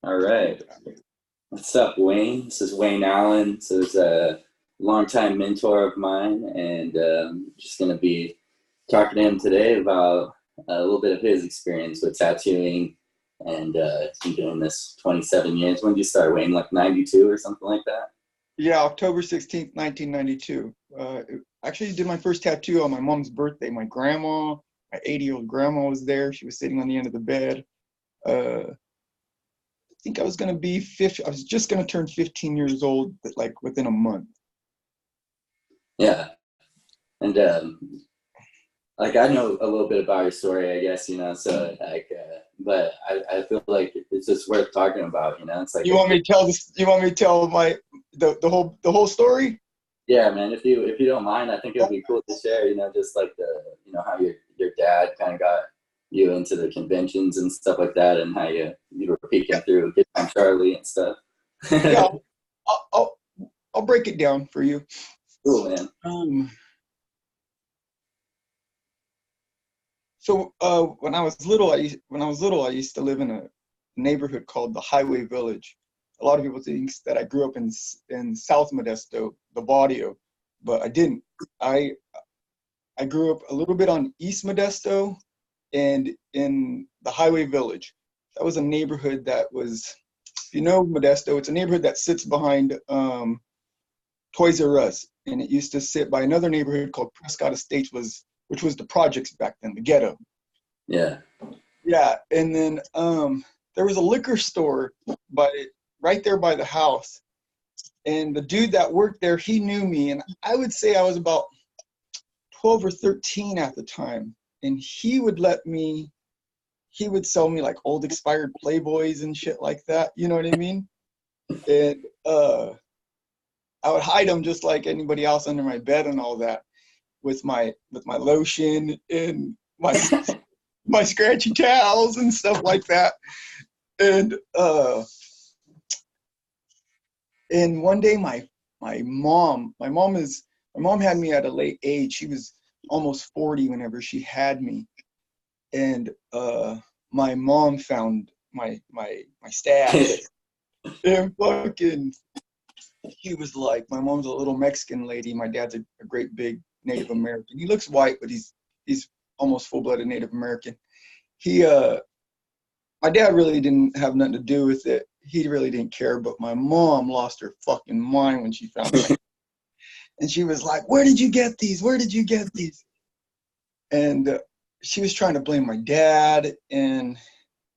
All right. What's up, Wayne? This is Wayne Allen. This is a longtime mentor of mine, and just going to be talking to him today about a little bit of his experience with tattooing. And he's been doing this 27 years. When did you start, Wayne? Like 92 or something like that? Yeah, October 16th, 1992. Actually did my first tattoo on my mom's birthday. My grandma, my 80-year-old grandma was there. She was sitting on the end of the bed. I think I was going to be 50. I was just going to turn 15 years old, but like within a month. Yeah. And like I know a little bit about your story, I guess, so but I feel like it's just worth talking about, it's like You want me to tell this? You want me to tell the whole story? yeah, man, if you don't mind, I think it would be cool to share, just like how your dad kind of got you into the conventions and stuff like that, and how you were peeking through Good Time Charlie and stuff. Yeah, I'll break it down for you. Cool, man. So when I was little, I used to live in a neighborhood called the Highway Village. A lot of people think that I grew up in South Modesto, the barrio, but I didn't. I grew up a little bit on East Modesto and in the Highway Village. That was a neighborhood that was, if you know Modesto, it's a neighborhood that sits behind Toys R Us, and it used to sit by another neighborhood called Prescott Estates, which was the projects back then, the ghetto. Yeah. Yeah, and then there was a liquor store right there by the house, and the dude that worked there, he knew me, and I would say I was about 12 or 13 at the time, and he would sell me like old expired Playboys and shit like that, you know what I mean? And I would hide them just like anybody else under my bed and all that, with my lotion and my scratchy towels and stuff like that. And one day my mom had me at a late age. She was almost 40 whenever she had me. And my mom found my stash. And fucking, he was like, my mom's a little Mexican lady. My dad's a great big Native American. He looks white, but he's almost full-blooded Native American. My dad really didn't have nothing to do with it. He really didn't care, but my mom lost her fucking mind when she found it. And she was like, where did you get these? Where did you get these? And she was trying to blame my dad and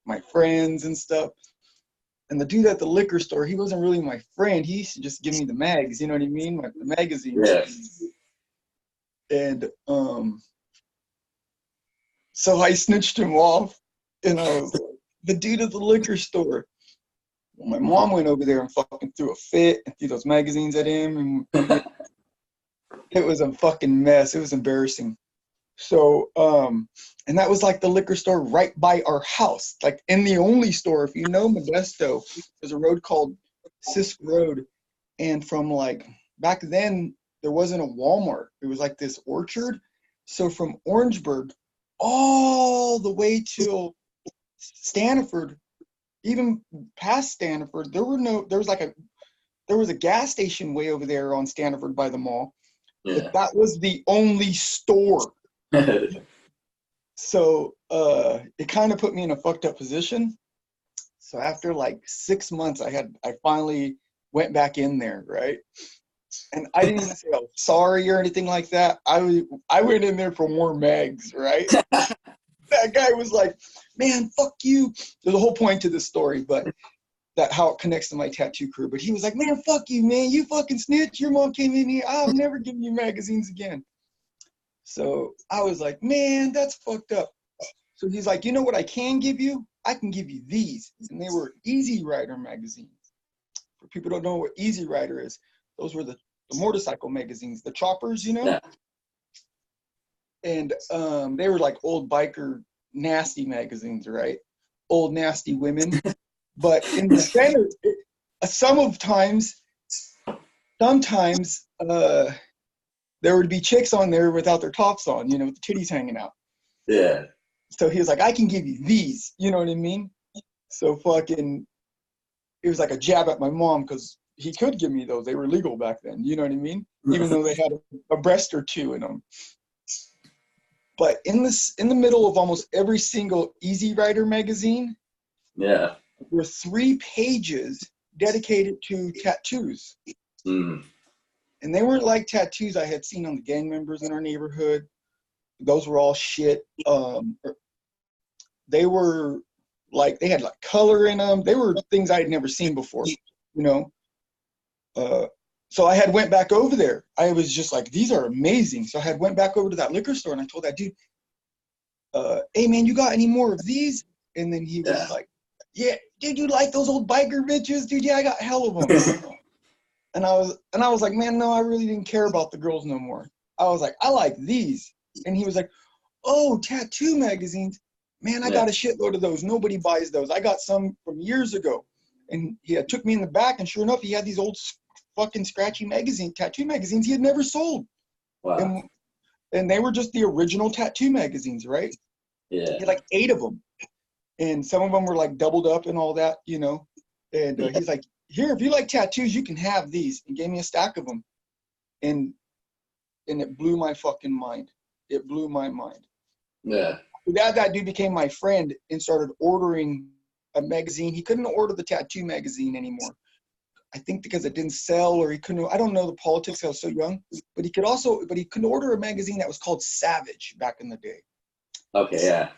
my friends and stuff. And the dude at the liquor store, he wasn't really my friend. He used to just give me the mags, you know what I mean? The magazines. Yeah. And so I snitched him off, and I was like, the dude at the liquor store. Well, my mom went over there and fucking threw a fit and threw those magazines at him, and it was a fucking mess. It was embarrassing. So, and that was like the liquor store right by our house, like in the only store. If you know Modesto, there's a road called Sisk Road, and from like back then there wasn't a Walmart. It was like this orchard. So from Orangeburg all the way to Stanford, even past Stanford, there was a gas station way over there on Stanford by the mall. Yeah. But that was the only store. So it kind of put me in a fucked up position. So after like 6 months, I finally went back in there, right? And I didn't even say I was sorry or anything like that. I went in there for more mags, right? That guy was like, man, fuck you. There's a whole point to this story, but how it connects to my tattoo career. But he was like, man, fuck you, man. You fucking snitch. Your mom came in here. I'll never give you magazines again. So I was like, man, that's fucked up. So he's like, you know what I can give you? I can give you these. And they were Easy Rider magazines. For people who don't know what Easy Rider is, those were the motorcycle magazines, the choppers, you know? Yeah. And they were like old biker nasty magazines, right? Old nasty women. But in the center, sometimes there would be chicks on there without their tops on, you know, with the titties hanging out. Yeah. So he was like, I can give you these, you know what I mean? So fucking, it was like a jab at my mom because he could give me those. They were legal back then. You know what I mean? Even though they had a breast or two in them. But in the middle of almost every single Easy Rider magazine, Yeah. were 3 pages dedicated to tattoos. Mm. And they weren't like tattoos I had seen on the gang members in our neighborhood. Those were all shit. They were like, they had like color in them. They were things I had never seen before, you know? So I had went back over there. I was just like, these are amazing. So I had went back over to that liquor store and I told that dude, hey man, you got any more of these? And then he was like, yeah, dude, you like those old biker bitches? Dude, yeah, I got hell of them. and I was like, man, no, I really didn't care about the girls no more. I was like, I like these. And he was like, oh, tattoo magazines. Man, I got a shitload of those. Nobody buys those. I got some from years ago. And he had took me in the back, and sure enough, he had these old fucking scratchy tattoo magazines he had never sold. Wow. And they were just the original tattoo magazines, right? Yeah. He had like 8 of them. And some of them were like doubled up and all that, you know. And he's like, here, if you like tattoos, you can have these. And gave me a stack of them. And it blew my fucking mind. It blew my mind. Yeah. That dude became my friend and started ordering a magazine. He couldn't order the tattoo magazine anymore. I think because it didn't sell, or he couldn't, I don't know the politics, I was so young, but he could order a magazine that was called Savage back in the day. Okay, yeah.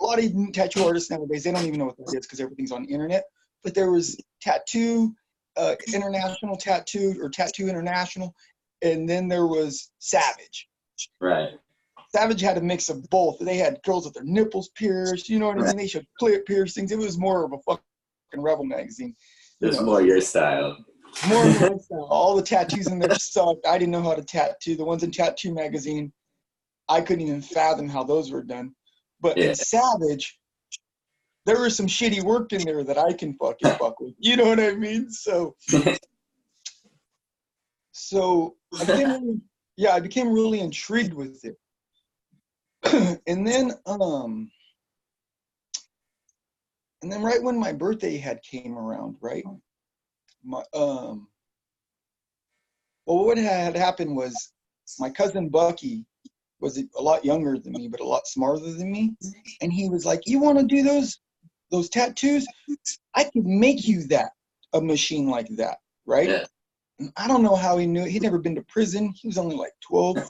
A lot of tattoo artists nowadays, they don't even know what that is because everything's on the internet, but there was Tattoo, International Tattoo, or Tattoo International, and then there was Savage. Right. Savage had a mix of both. They had girls with their nipples pierced, you know what I mean? They showed clear piercings. It was more of a fucking rebel magazine. It's more your style. More of my style. All the tattoos in there sucked. I didn't know how to tattoo. The ones in Tattoo magazine, I couldn't even fathom how those were done. But in Savage, there was some shitty work in there that I can fucking fuck with. You know what I mean? So I became really intrigued with it. And then right when my birthday had came around, right? Well, what had happened was my cousin Bucky was a lot younger than me, but a lot smarter than me. And he was like, you want to do those tattoos? I could make you a machine like that, right? Yeah. And I don't know how he knew it. He'd never been to prison. He was only like 12.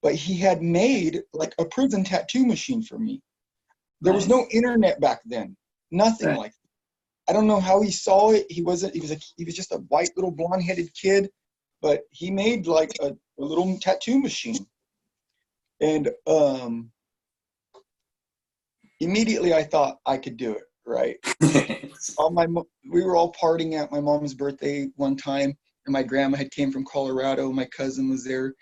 But he had made like a prison tattoo machine for me. There was no internet back then. Nothing like that. I don't know how he saw it. He was just a white little blonde-headed kid, but he made like a little tattoo machine. And immediately I thought I could do it, right? We were all partying at my mom's birthday one time, and my grandma had came from Colorado. My cousin was there,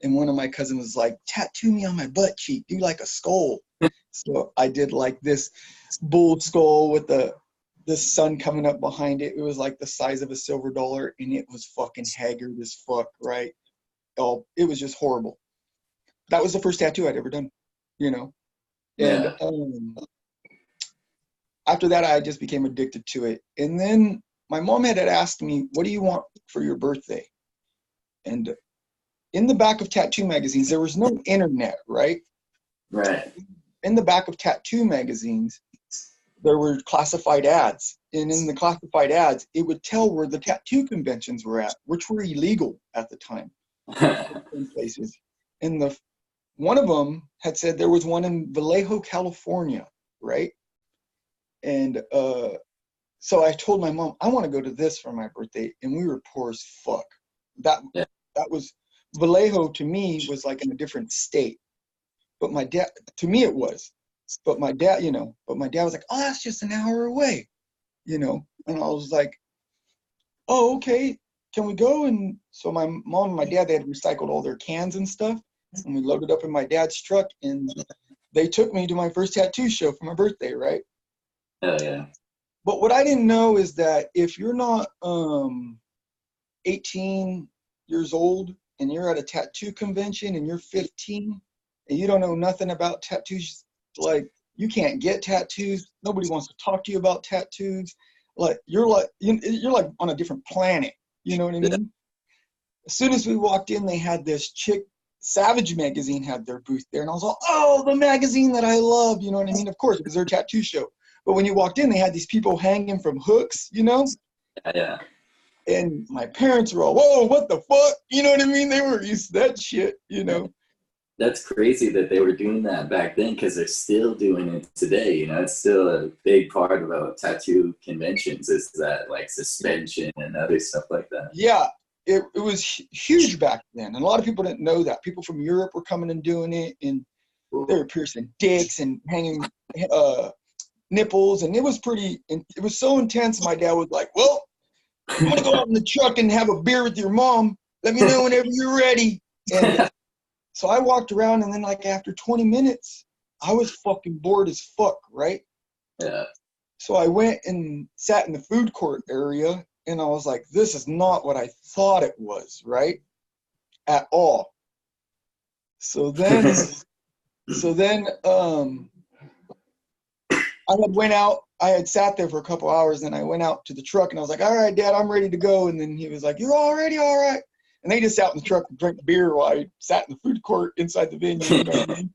and one of my cousins was like, tattoo me on my butt cheek, do like a skull. So I did like this bull skull with the sun coming up behind it. It was like the size of a silver dollar, and it was fucking haggard as fuck, right? Oh, it was just horrible. That was the first tattoo I'd ever done, you know? And after that, I just became addicted to it. And then my mom had asked me, what do you want for your birthday? And in the back of tattoo magazines, there was no internet, right? Right. In the back of tattoo magazines, there were classified ads. And in the classified ads, it would tell where the tattoo conventions were at, which were illegal at the time in places. And one of them had said there was one in Vallejo, California, right? And so I told my mom, I want to go to this for my birthday. And we were poor as fuck. That was, Vallejo to me was like in a different state. But my dad, to me it was. But my dad, was like, oh, that's just an hour away, And I was like, oh, okay, can we go? And so my mom and my dad, they had recycled all their cans and stuff. And we loaded up in my dad's truck, and they took me to my first tattoo show for my birthday, right? Hell yeah. But what I didn't know is that if you're not 18 years old and you're at a tattoo convention and you're 15 and you don't know nothing about tattoos, like you can't get tattoos. Nobody wants to talk to you about tattoos. like you're like on a different planet. You know what I mean? As soon as we walked in, they had this chick. Savage Magazine had their booth there, and I was like, oh, the magazine that I love. You know what I mean? Of course, it was their tattoo show. But when you walked in, they had these people hanging from hooks, you know? Yeah. And my parents were all, whoa, what the fuck? You know what I mean? They were used to that shit, you know? That's crazy that they were doing that back then, because they're still doing it today. You know, it's still a big part about tattoo conventions is that like suspension and other stuff like that. Yeah, it was huge back then. And a lot of people didn't know that. People from Europe were coming and doing it, and they were piercing dicks and hanging nipples. And it was so intense. My dad was like, well, I'm going to go out in the truck and have a beer with your mom. Let me know whenever you're ready. And so I walked around, and then like after 20 minutes, I was fucking bored as fuck, right? Yeah. So I went and sat in the food court area, and I was like, this is not what I thought it was, right? At all. So then I had sat there for a couple hours, and I went out to the truck, and I was like, all right, Dad, I'm ready to go. And then he was like, you're already all right. And they just sat in the truck and drank beer while I sat in the food court inside the venue. You know what I mean?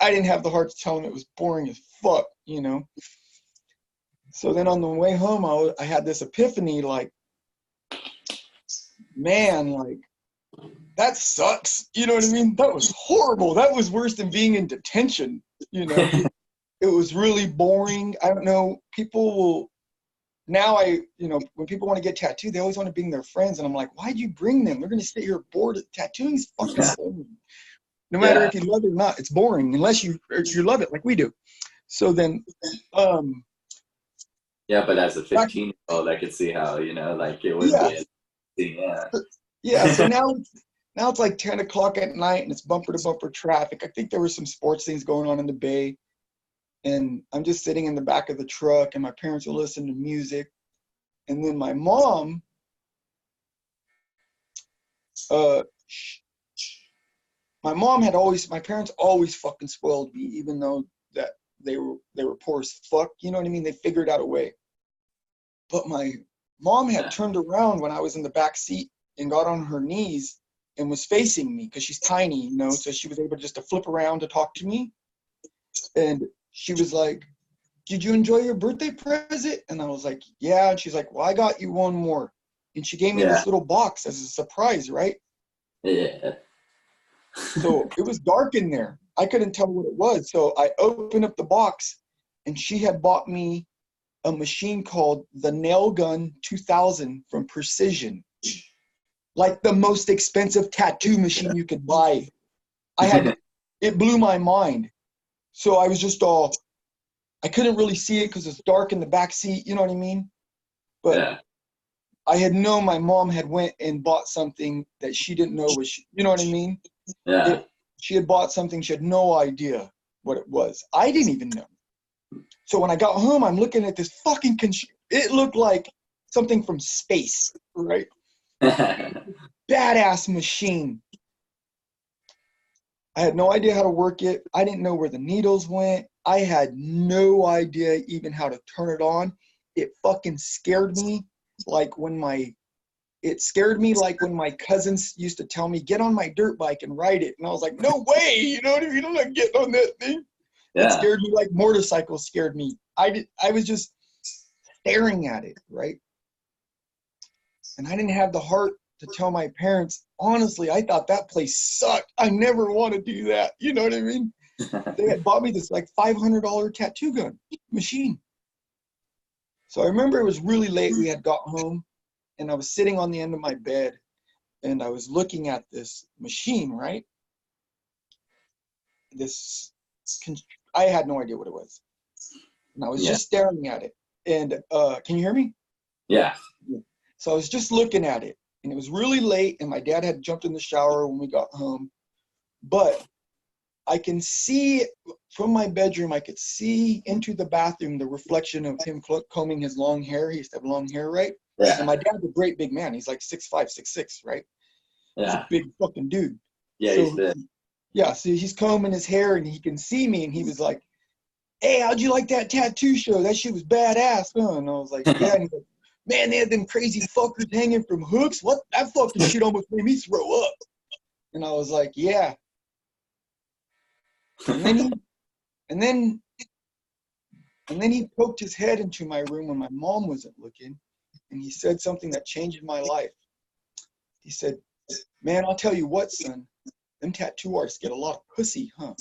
I didn't have the heart to tell him it was boring as fuck, you know? So then on the way home, I had this epiphany, like, man, like, that sucks. You know what I mean? That was horrible. That was worse than being in detention, you know? It was really boring. I don't know. People will, now when people want to get tattooed, they always want to bring their friends. And I'm like, why'd you bring them? They're going to sit here bored. Tattooing's fucking boring. No matter if you love it or not, it's boring unless you love it like we do. So then, yeah, but as a 15-year-old, I could see how, like it would be. Yeah. So now it's like 10 o'clock at night, and it's bumper to bumper traffic. I think there were some sports things going on in the Bay, and I'm just sitting in the back of the truck, and my parents are listening to music, and then my mom, my parents always fucking spoiled me, even though that they were poor as fuck. You know what I mean? They figured out a way. But my mom had turned around when I was in the back seat and got on her knees and was facing me because she's tiny, you know, so she was able just to flip around to talk to me. And she was like, did you enjoy your birthday present? And I was like, yeah. And she's like, well, I got you one more. And she gave me this little box as a surprise, right? Yeah. So it was dark in there. I couldn't tell what it was. So I opened up the box, and she had bought me a machine called the Nail Gun 2000 from Precision. Like the most expensive tattoo machine you could buy. It blew my mind. So I was just I couldn't really see it because it's dark in the back seat, you know what I mean? But I had known my mom had went and bought something that she didn't know you know what I mean? Yeah. She had bought something, she had no idea what it was. I didn't even know. So when I got home, I'm looking at this fucking, it looked like something from space, right? Badass machine. I had no idea how to work it. I didn't know where the needles went. I had no idea even how to turn it on. It fucking scared me like when my cousins used to tell me, get on my dirt bike and ride it. And I was like, no way, you know what I mean? I'm not getting on that thing. It scared me like motorcycles scared me. I was just staring at it, right? And I didn't have the heart to tell my parents, honestly, I thought that place sucked. I never want to do that. You know what I mean? They had bought me this like $500 tattoo gun machine. So I remember it was really late. We had got home, and I was sitting on the end of my bed, and I was looking at this machine, right? I had no idea what it was. And I was just staring at it. And can you hear me? Yeah. So I was just looking at it, and it was really late, and my dad had jumped in the shower when we got home. But I can see from my bedroom, I could see into the bathroom the reflection of him combing his long hair. He used to have long hair, right? Yeah. And my dad's a great big man. He's like 6'5", 6'6", right? Yeah. He's a big fucking dude. Yeah, so, he's big. Yeah, so he's combing his hair, and he can see me, and he was like, hey, how'd you like that tattoo show? That shit was badass, huh? And I was like, yeah. And he's like, man, they had them crazy fuckers hanging from hooks. What? That fucking shit almost made me throw up. And I was like, yeah. And then he, and then, and then he poked his head into my room when my mom wasn't looking, and he said something that changed my life. He said, man, I'll tell you what, son, them tattoo artists get a lot of pussy, huh?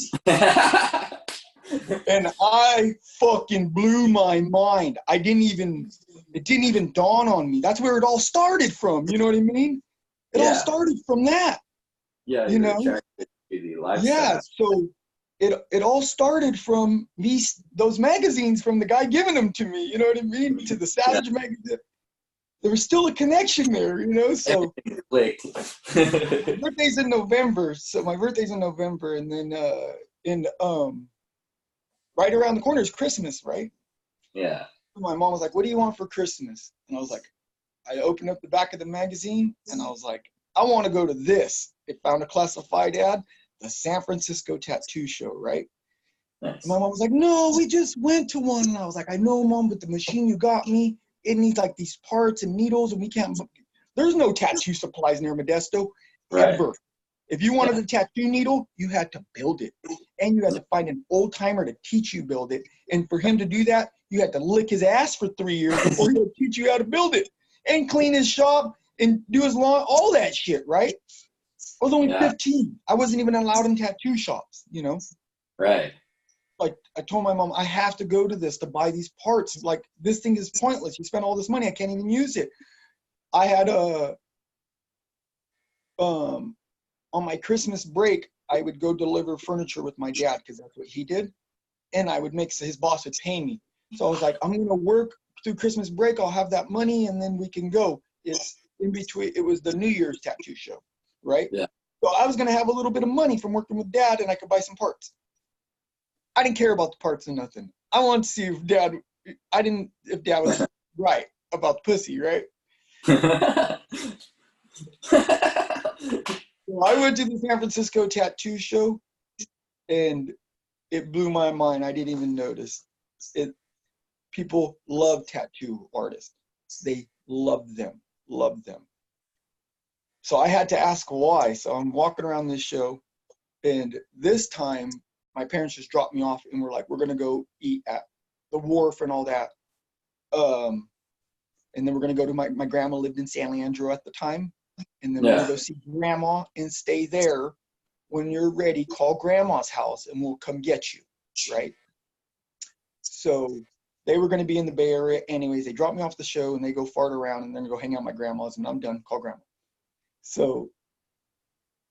And I fucking blew my mind. It didn't even dawn on me. That's where it all started from. You know what I mean? It all started from that. Yeah, you know? attracted to the lifestyle. Yeah, so it all started from me, those magazines, from the guy giving them to me, you know what I mean? To the Savage magazine. There was still a connection there, you know? So my birthday's in November. And then right around the corner is Christmas, right? Yeah. My mom was like, what do you want for Christmas? And I was like, I opened up the back of the magazine and I was like, I want to go to this. It found a classified ad, the San Francisco Tattoo Show, right? Nice. And my mom was like, no, we just went to one. And I was like, I know, Mom, but the machine you got me, it needs like these parts and needles, and we can't, there's no tattoo supplies near Modesto, ever. If you wanted a tattoo needle, you had to build it. And you had to find an old timer to teach you build it. And for him to do that, you had to lick his ass for 3 years before he would teach you how to build it. And clean his shop and do his lawn, all that shit, right? I was only 15. I wasn't even allowed in tattoo shops, you know? Right. Like, I told my mom, I have to go to this to buy these parts. Like, this thing is pointless. You spend all this money, I can't even use it. I had on my Christmas break, I would go deliver furniture with my dad because that's what he did. And I would his boss would pay me. So I was like, I'm going to work through Christmas break. I'll have that money and then we can go. It's in between. It was the New Year's tattoo show, right? Yeah. So I was going to have a little bit of money from working with Dad and I could buy some parts. I didn't care about the parts or nothing. I wanted to see if Dad was right about the pussy, right? So I went to the San Francisco Tattoo Show, and it blew my mind. I didn't even notice it. People love tattoo artists. They love them. So I had to ask why. So I'm walking around this show, and this time my parents just dropped me off, and we're like, we're gonna go eat at the wharf and all that. And then we're gonna go to my grandma lived in San Leandro at the time. And then we're gonna go see Grandma and stay there. When you're ready, call Grandma's house and we'll come get you, right? So they were gonna be in the Bay Area anyways. They dropped me off the show and they go fart around and then go hang out at my grandma's and I'm done, call Grandma. So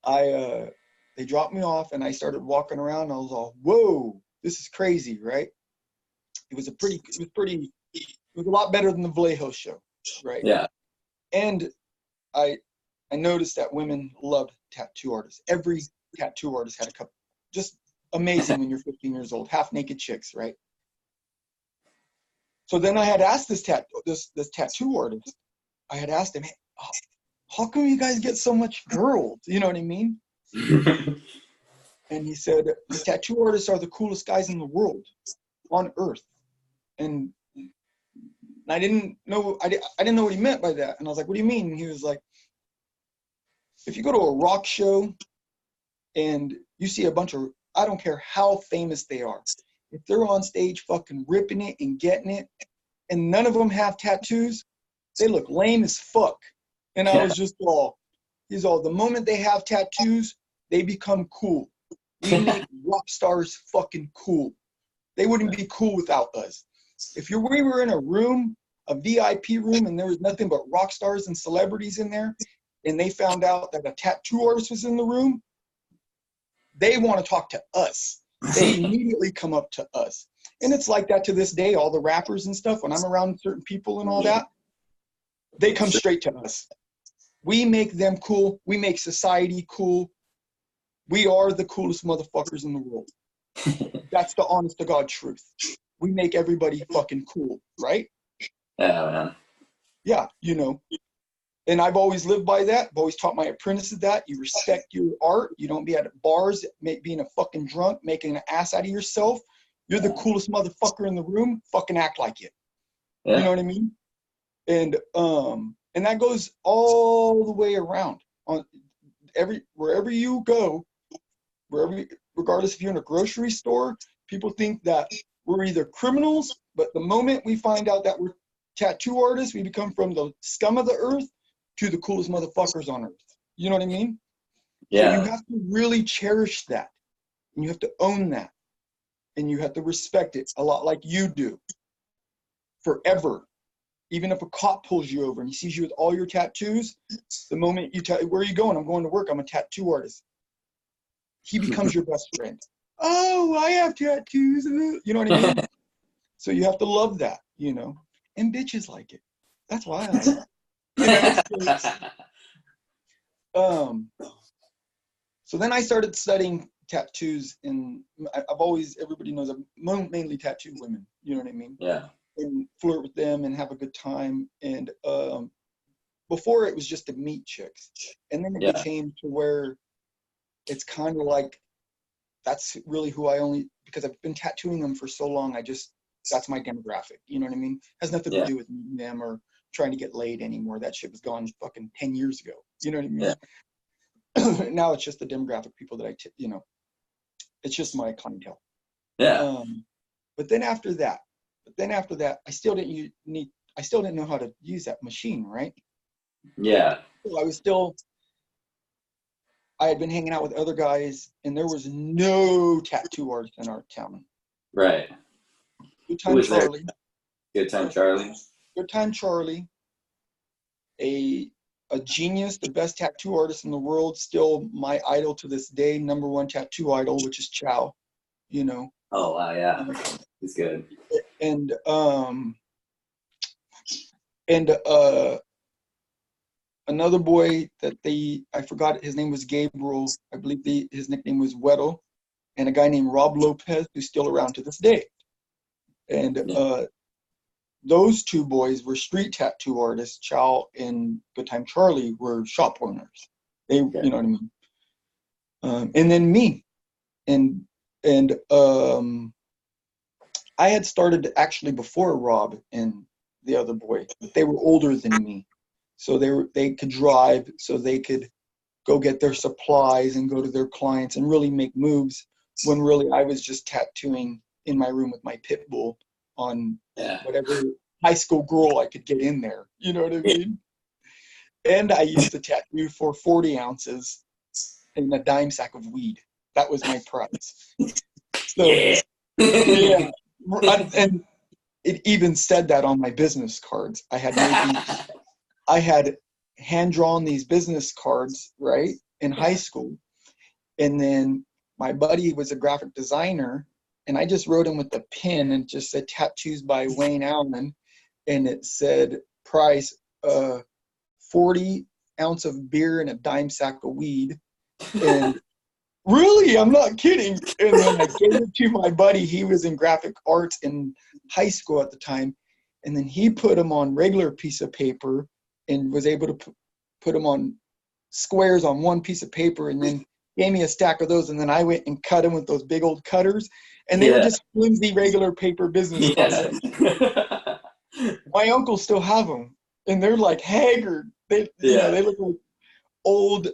they dropped me off and I started walking around and I was all, whoa, this is crazy, right? It was a lot better than the Vallejo show, right? Yeah. And I noticed that women loved tattoo artists. Every tattoo artist had a couple. Just amazing when you're 15 years old. Half-naked chicks, right? So then I had asked this tattoo artist, I had asked him, hey, how come you guys get so much girls? You know what I mean? And he said, the tattoo artists are the coolest guys in the world, on earth. And I didn't know what he meant by that. And I was like, what do you mean? And he was like, if you go to a rock show and you see a bunch of, I don't care how famous they are, if they're on stage fucking ripping it and getting it, and none of them have tattoos, they look lame as fuck. And I was just all, the moment they have tattoos, they become cool. We make rock stars fucking cool. They wouldn't be cool without us. If we were in a room, a VIP room, and there was nothing but rock stars and celebrities in there, and they found out that a tattoo artist was in the room, they want to talk to us. They immediately come up to us. And it's like that to this day, all the rappers and stuff, when I'm around certain people and all that, they come straight to us. We make them cool. We make society cool. We are the coolest motherfuckers in the world. That's the honest to God truth. We make everybody fucking cool, right? Yeah, man. Yeah, you know. And I've always lived by that. I've always taught my apprentices that. You respect your art. You don't be at bars being a fucking drunk, making an ass out of yourself. You're the coolest motherfucker in the room. Fucking act like it. Yeah. You know what I mean? And that goes all the way around. On wherever you go, regardless if you're in a grocery store, people think that we're either criminals, but the moment we find out that we're tattoo artists, we become from the scum of the earth to the coolest motherfuckers on earth. You know what I mean? Yeah. So you have to really cherish that, and you have to own that, and you have to respect it a lot, like you do, forever. Even if a cop pulls you over and he sees you with all your tattoos, the moment you tell, where are you going? I'm going to work. I'm a tattoo artist. He becomes your best friend. Oh, I have tattoos. You know what I mean? So you have to love that, you know. And bitches like it. That's why I like it. You know, so then I started studying tattoos, and everybody knows I'm mainly tattooed women. You know what I mean? Yeah. And flirt with them and have a good time. And before it was just to meet chicks, and then it became to where it's kind of like that's really who because I've been tattooing them for so long. That's my demographic. You know what I mean? Has nothing to do with meeting them or trying to get laid anymore. That shit was gone fucking 10 years ago. You know what I mean? Yeah. Now it's just the demographic people that it's just my clientele. Yeah. But then after that, I still didn't know how to use that machine, right? Yeah. So I had been hanging out with other guys, and there was no tattoo artist in our town. Right. Good Time Charlie. Good Time Charlie. Good Time Charlie. A genius, the best tattoo artist in the world, still my idol to this day, #1 tattoo idol, which is Chow, you know. Oh wow, yeah. He's good. And another boy that I forgot, his name was Gabriel. I believe his nickname was Weddle, and a guy named Rob Lopez, who's still around to this day. And those two boys were street tattoo artists. Chow and Good Time Charlie were shop owners. You know what I mean? And then me, and I had started actually before Rob and the other boy, but they were older than me, so they could drive, so they could go get their supplies and go to their clients and really make moves. When really I was just tattooing in my room with my pit bull on whatever high school girl I could get in there. You know what I mean? And I used to tattoo for 40 ounces in a dime sack of weed. That was my price. So, yeah. And it even said that on my business cards. I had hand drawn these business cards, right, in high school. And then my buddy was a graphic designer, and I just wrote him with a pen and just said tattoos by Wayne Allen. And it said price 40 ounce of beer and a dime sack of weed. And really, I'm not kidding. And then I gave it to my buddy. He was in graphic arts in high school at the time. And then he put them on regular piece of paper and was able to put them on squares on one piece of paper, and then gave me a stack of those. And then I went and cut them with those big old cutters. And they were just flimsy, regular paper business cards. My uncles still have them. And they're like haggard. They look like old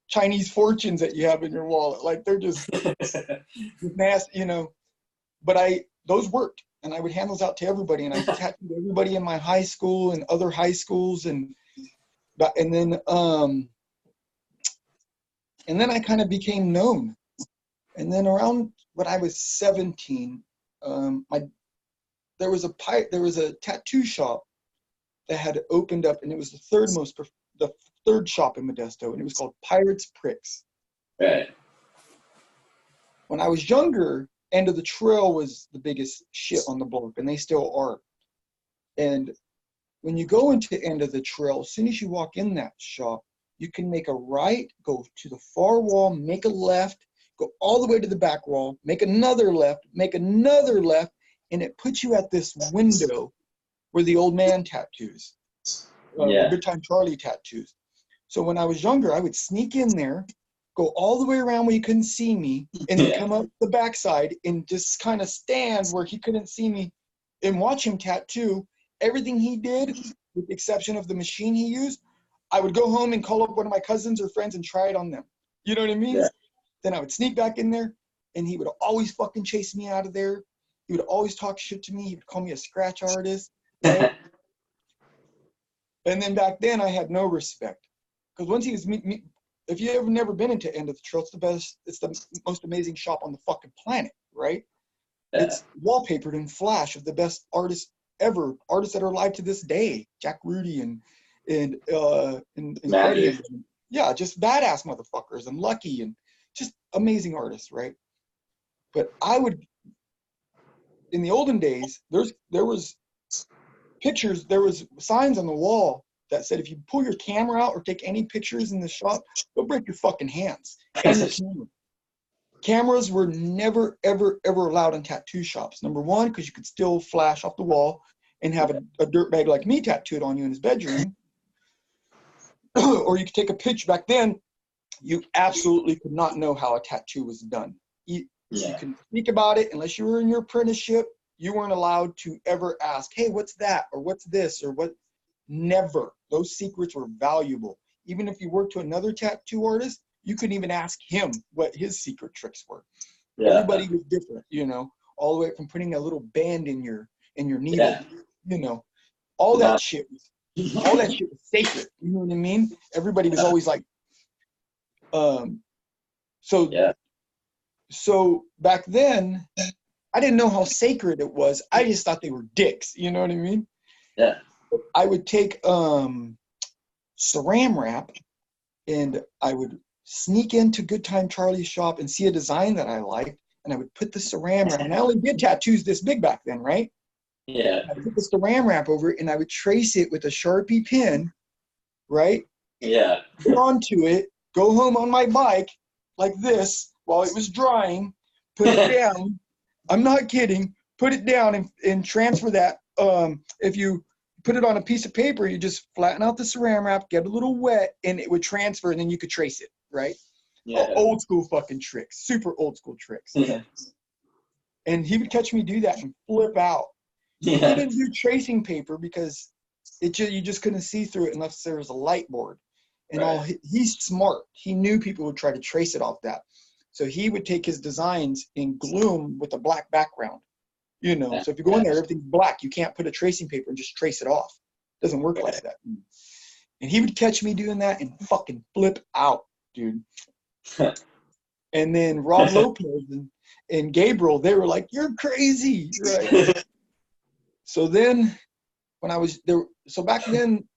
Chinese fortunes that you have in your wallet. Like they're just nasty, you know. But those worked, and I would hand those out to everybody, and I tattooed everybody in my high school and other high schools, and then I kind of became known. And then around when I was 17, there was a tattoo shop that had opened up, and it was the third shop in Modesto, and it was called Pirates Pricks. Right. When I was younger, End of the Trail was the biggest shit on the block, and they still are. And when you go into End of the Trail, as soon as you walk in that shop, you can make a right, go to the far wall, make a left, go all the way to the back wall, make another left, and it puts you at this window where the old man tattoos, Good Time Charlie tattoos. So when I was younger, I would sneak in there, go all the way around where he couldn't see me, and then come up the backside and just kind of stand where he couldn't see me and watch him tattoo. Everything he did, with the exception of the machine he used, I would go home and call up one of my cousins or friends and try it on them. You know what I mean? Yeah. Then I would sneak back in there, and he would always fucking chase me out of there. He would always talk shit to me. He would call me a scratch artist, right? And then back then, I had no respect. Because once he was, if you've ever never been into End of the Trail, it's the best, it's the most amazing shop on the fucking planet, right? Yeah. It's wallpapered in Flash of the best artists ever, artists that are alive to this day, Jack Rudy and Freddie. And, yeah, just badass motherfuckers, and Lucky, and just amazing artists, right? But I would, in the olden days, there was pictures, there was signs on the wall that said, if you pull your camera out or take any pictures in the shop, they'll break your fucking hands. And your camera. Cameras were never, ever, ever allowed in tattoo shops. Number one, because you could still flash off the wall and have a dirtbag like me tattooed on you in his bedroom. Or you could take a picture. Back then, you absolutely could not know how a tattoo was done. You couldn't speak about it unless you were in your apprenticeship. You weren't allowed to ever ask, hey, what's that? Or what's this? Or what? Never. Those secrets were valuable. Even if you worked to another tattoo artist, you couldn't even ask him what his secret tricks were. Yeah. Everybody was different, you know, all the way from putting a little band in your needle, you know, all that shit was sacred. You know what I mean? Everybody was always like, so back then, I didn't know how sacred it was. I just thought they were dicks. You know what I mean? Yeah. I would take saran wrap, and I would sneak into Good Time Charlie's shop and see a design that I liked, and I would put the saran wrap. And I only did tattoos this big back then, right? Yeah. I would put the saran wrap over it, and I would trace it with a Sharpie pen, right? Yeah. Put onto it, go home on my bike like this while it was drying, put it down. I'm not kidding. Put it down and transfer that. If you put it on a piece of paper, you just flatten out the saran wrap, get a little wet, and it would transfer, and then you could trace it, right? Yeah. Old school fucking tricks, super old school tricks. Yeah. And he would catch me do that and flip out. Yeah. He didn't do tracing paper because you just couldn't see through it unless there was a light board. And he's smart. He knew people would try to trace it off that. So he would take his designs and glue them with a black background. You know, so if you go in there, everything's black. You can't put a tracing paper and just trace it off. It doesn't work like that. And he would catch me doing that and fucking flip out, dude. And then Rob Lopez and Gabriel, they were like, "You're crazy," right? So then, when I was there, so back then,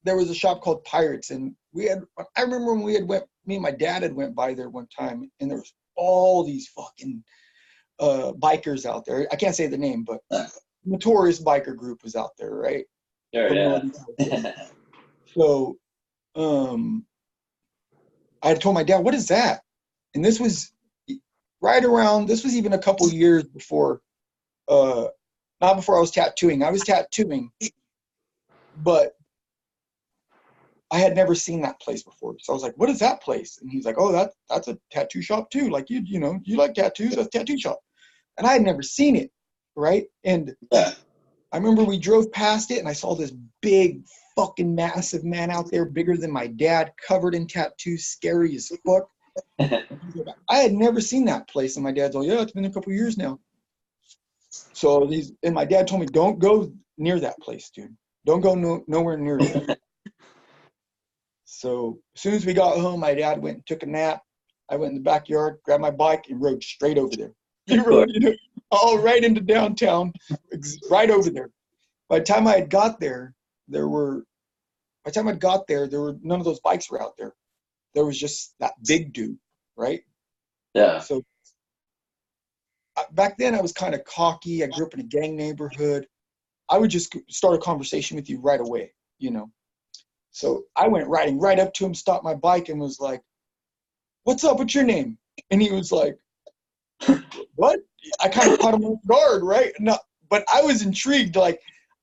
there was a shop called Pirates, and I remember when me and my dad had went by there one time, and there was all these fucking bikers out there. I can't say the name, but notorious biker group was out there, right? Sure, yeah. So, I had told my dad, "What is that?" And this was this was even a couple years before, not before I was tattooing. I was tattooing, but I had never seen that place before. So I was like, "What is that place?" And he's like, "Oh, that's a tattoo shop too. Like you know, you like tattoos, that's a tattoo shop." And I had never seen it, right? And I remember we drove past it, and I saw this big fucking massive man out there, bigger than my dad, covered in tattoos, scary as fuck. I had never seen that place, and my dad's like, "Yeah, it's been a couple years now." So and my dad told me, "Don't go near that place, dude. Don't go nowhere near it." So as soon as we got home, my dad went and took a nap. I went in the backyard, grabbed my bike, and rode straight over there. He rode, all right into downtown, right over there. By the time I had got there, there were none of those bikes were out there. There was just that big dude, right? Yeah. So back then I was kind of cocky. I grew up in a gang neighborhood. I would just start a conversation with you right away, you know. So I went riding right up to him, stopped my bike, and was like, "What's up? What's your name?" And he was like, "What?" I kind of caught him off guard, right? No, but I was intrigued. Like,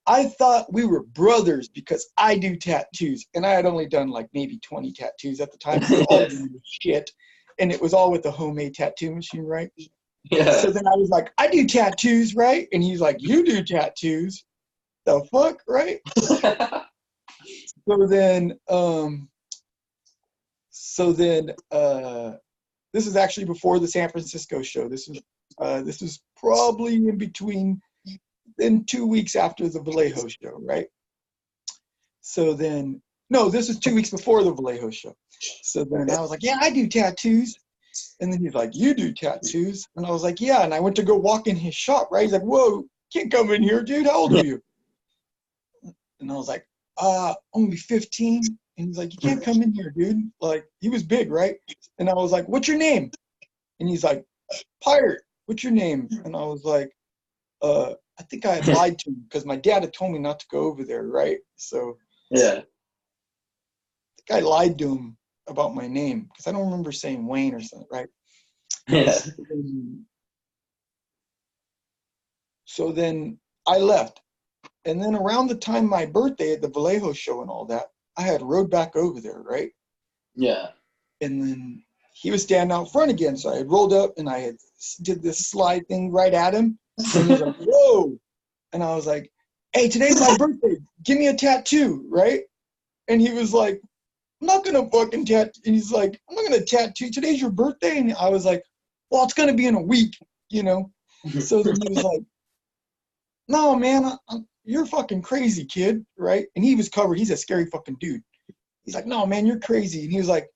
I thought we were brothers because I do tattoos, and I had only done like maybe 20 tattoos at the time. So all shit, and it was all with the homemade tattoo machine, right? Yeah. So then I was like, I do tattoos, right? And he's like, you do tattoos? The fuck, right? So then, this is actually before the San Francisco show. This is probably in 2 weeks after the Vallejo show, right? So then, no, this is 2 weeks before the Vallejo show. So then I was like, yeah, I do tattoos. And then he's like, you do tattoos? And I was like, yeah. And I went to go walk in his shop, right? He's like, whoa, can't come in here, dude. How old are you? And I was like, only 15. And he's like, you can't come in here, dude. Like, he was big, right? And I was like, what's your name? And he's like, Pirate, what's your name? And I was like, I think I had lied to him because my dad had told me not to go over there, right? So yeah. I think I lied to him about my name because I don't remember saying Wayne or something, right? Yeah. So then I left. And then around the time my birthday at the Vallejo show and all that, I had rode back over there, right? Yeah. And then he was standing out front again. So I had rolled up and I had did this slide thing right at him. And he's like, whoa. And I was like, hey, today's my birthday. Give me a tattoo, right? And he was like, I'm not going to fucking tattoo. And he's like, I'm not going to tattoo. Today's your birthday? And I was like, well, it's going to be in a week, you know? So then he was like, no, man, you're fucking crazy, kid, right? And he was covered. He's a scary fucking dude. He's like, no, man, you're crazy. And he was like,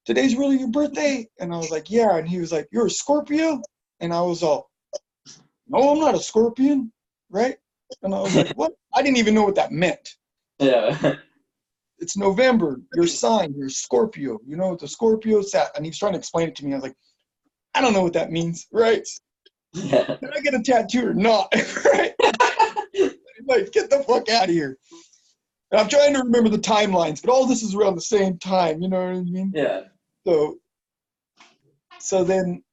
today's really your birthday? And I was like, yeah. And he was like, you're a Scorpio? And I was all, no, I'm not a scorpion, right? And I was like, what? I didn't even know what that meant. Yeah. It's November. Your sign, you're a Scorpio. You know what the Scorpio sat? And he was trying to explain it to me. I was like, I don't know what that means, right? Yeah. Did I get a tattoo or not? Right? Like, get the fuck out of here. And I'm trying to remember the timelines, but all this is around the same time. You know what I mean? Yeah. So then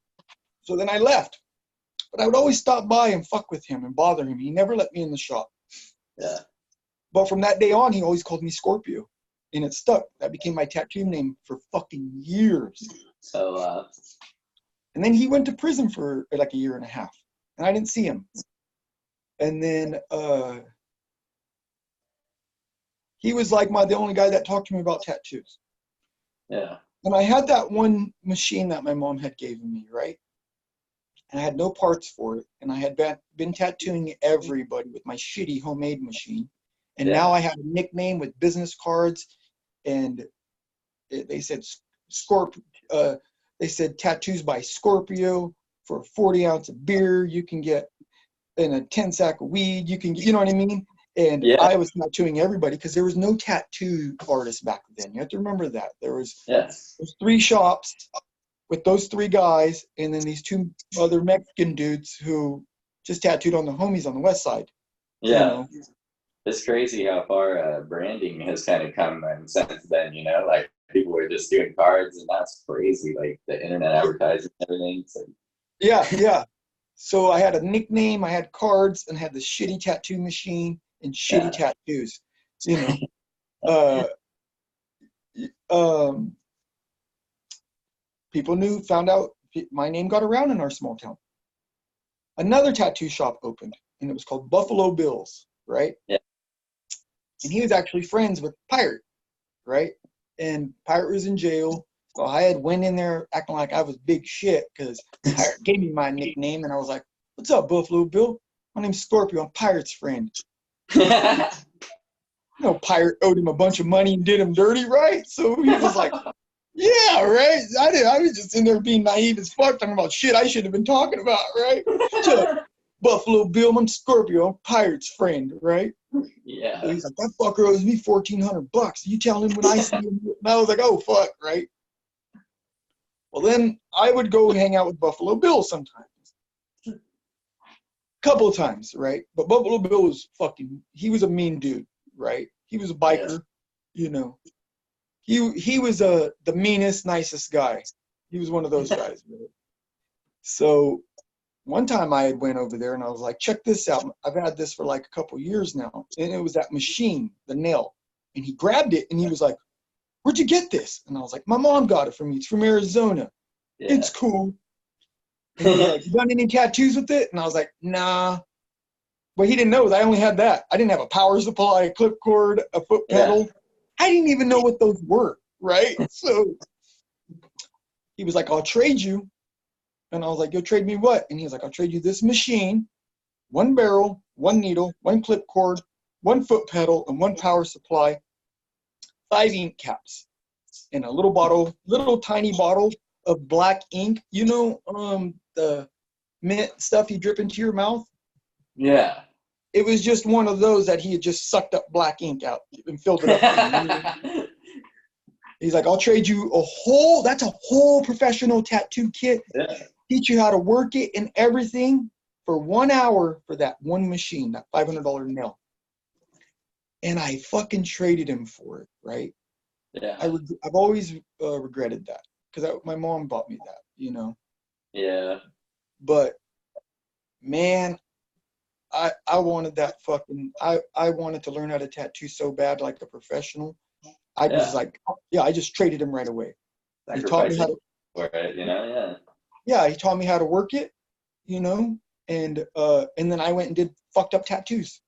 I left. But I would always stop by and fuck with him and bother him. He never let me in the shop. Yeah. But from that day on, he always called me Scorpio. And it stuck. That became my tattoo name for fucking years. So, and then he went to prison for like a year and a half. And I didn't see him. And then he was like the only guy that talked to me about tattoos. yeah. And I had that one machine that my mom had given me, right? And I had no parts for it. And I had been tattooing everybody with my shitty homemade machine. And now I had a nickname with business cards. And they said they said tattoos by Scorpio for a 40-ounce of beer. You can get in a 10-sack of weed. You can get, you know what I mean? And I was tattooing everybody because there was no tattoo artist back then. You have to remember that. There was 3 shops with those 3 guys, and then these 2 other Mexican dudes who just tattooed on the homies on the west side. Yeah. You know? It's crazy how far branding has kind of come since then, you know? Like, people were just doing cards, and that's crazy. Like, the internet advertising and everything. So. Yeah. So I had a nickname, I had cards, and had this shitty tattoo machine and shitty tattoos. You know? People found out my name got around in our small town. Another tattoo shop opened, and it was called Buffalo Bill's, right? Yeah. And he was actually friends with Pirate, right? And Pirate was in jail. So I had went in there acting like I was big shit because Pirate gave me my nickname, and I was like, what's up, Buffalo Bill? My name's Scorpio. I'm Pirate's friend. You know, Pirate owed him a bunch of money and did him dirty, right? So he was like, yeah, right? I was just in there being naive as fuck, talking about shit I should have been talking about, right? So, Buffalo Bill, I'm Scorpio, I'm Pirate's friend, right? Yeah. So he's like, that fucker owes me $1,400. You tell him when I see him. And I was like, oh, fuck, right? Well, then I would go hang out with Buffalo Bill sometimes. Couple of times, right? But Buffalo Bill was he was a mean dude, right? He was a biker, you know. He was the meanest, nicest guy. He was one of those guys. Right? So one time I had went over there and I was like, check this out. I've had this for like a couple years now. And it was that machine, the nail. And he grabbed it and he was like, where'd you get this? And I was like, my mom got it for me. It's from Arizona. Yeah. It's cool. And he was like, you done any tattoos with it? And I was like, nah. What he didn't know is I only had that. I didn't have a power supply, a clip cord, a foot pedal. Yeah. I didn't even know what those were, right? So he was like, I'll trade you. And I was like, you'll trade me what? And he was like, I'll trade you this machine, one barrel, one needle, one clip cord, one foot pedal, and one power supply, 5 ink caps, and a little tiny bottle of black ink. You know, the mint stuff you drip into your mouth? Yeah. It was just one of those that he had just sucked up black ink out and filled it up. He's like, I'll trade you that's a whole professional tattoo kit. Yeah. Teach you how to work it and everything for 1 hour for that one machine, that $500 nail. And I fucking traded him for it, right? Yeah. I've always regretted that because my mom bought me that, you know? Yeah. But, man, I wanted that fucking, I wanted to learn how to tattoo so bad like a professional. I was like, yeah, I just traded him right away. He taught me how to, you know, yeah. Yeah, he taught me how to work it, you know, and then I went and did fucked up tattoos.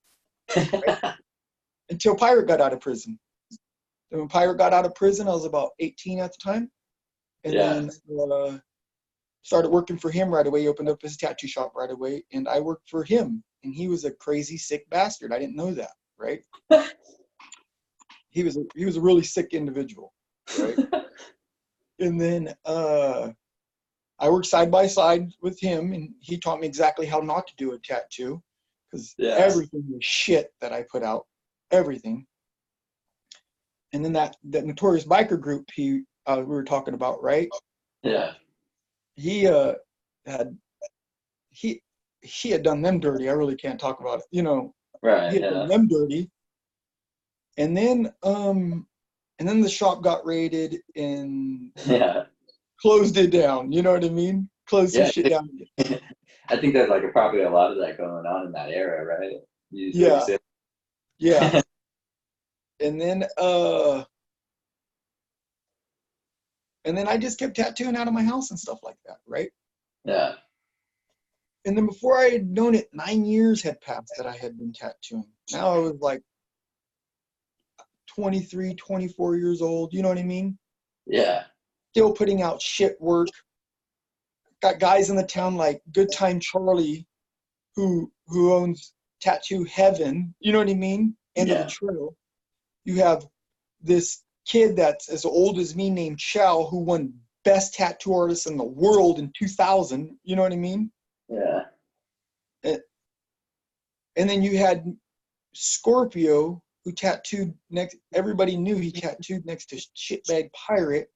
Right? Until Pirate got out of prison. And when Pirate got out of prison, I was about 18 at the time. And then started working for him right away. He opened up his tattoo shop right away, and I worked for him. And he was a crazy, sick bastard. I didn't know that, right? He was a really sick individual, right? And then I worked side by side with him, and he taught me exactly how not to do a tattoo, because everything was shit that I put out, everything. And then that notorious biker group we were talking about, right? Yeah. He had done them dirty. I really can't talk about it, you know. Right. He had done them dirty, and then the shop got raided and closed it down. You know what I mean? Closed some shit down. I think there's like probably a lot of that going on in that era, right? Yeah. And then I just kept tattooing out of my house and stuff like that, right? Yeah. And then before I had known it, 9 years had passed that I had been tattooing. Now I was like 23, 24 years old. You know what I mean? Yeah. Still putting out shit work. Got guys in the town like Good Time Charlie, who owns Tattoo Heaven. You know what I mean? End of the Trail. You have this kid that's as old as me named Chow, who won Best Tattoo Artist in the World in 2000. You know what I mean? Yeah. And then you had Scorpio, who tattooed everybody knew he tattooed next to Shitbag Pirate.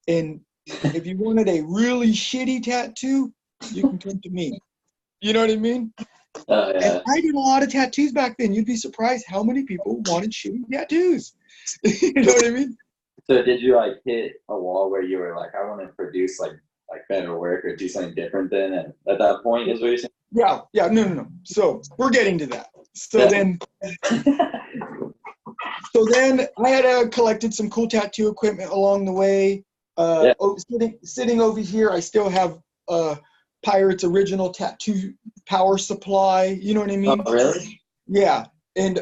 And if you wanted a really shitty tattoo, you can come to me. You know what I mean? And I did a lot of tattoos back then. You'd be surprised how many people wanted shitty tattoos. You know what I mean? So did you like hit a wall where you were like, I want to produce like better work or do something different then? And at that point is what you're saying? Yeah, no. So we're getting to that. So then I had collected some cool tattoo equipment along the way. Sitting over here, I still have Pirate's original tattoo power supply. You know what I mean? Oh, really? Yeah, and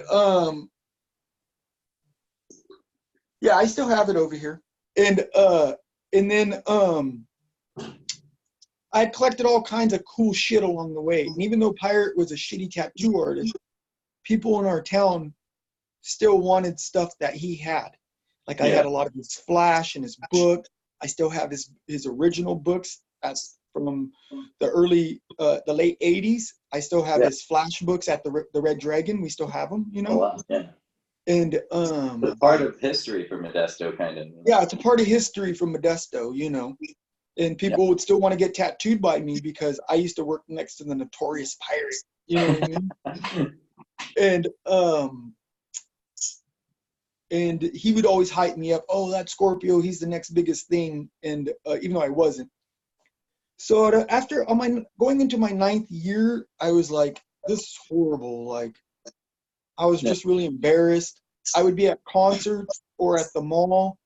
I still have it over here. And then I collected all kinds of cool shit along the way. And even though Pirate was a shitty tattoo artist, people in our town still wanted stuff that he had. Like I had a lot of his flash and his book. I still have his original books. That's from the late 80s. I still have his flash books at the Red Dragon. We still have them, you know? Oh, wow. Yeah. And it's part of history for Modesto, kind of. Yeah, it's a part of history from Modesto, you know. And people would still want to get tattooed by me because I used to work next to the notorious Pirate. You know what I mean? And he would always hype me up. Oh, that's Scorpio. He's the next biggest thing. And even though I wasn't. So after on my going into my 9th year, I was like, this is horrible. Like, I was Yeah. just really embarrassed. I would be at concerts or at the mall.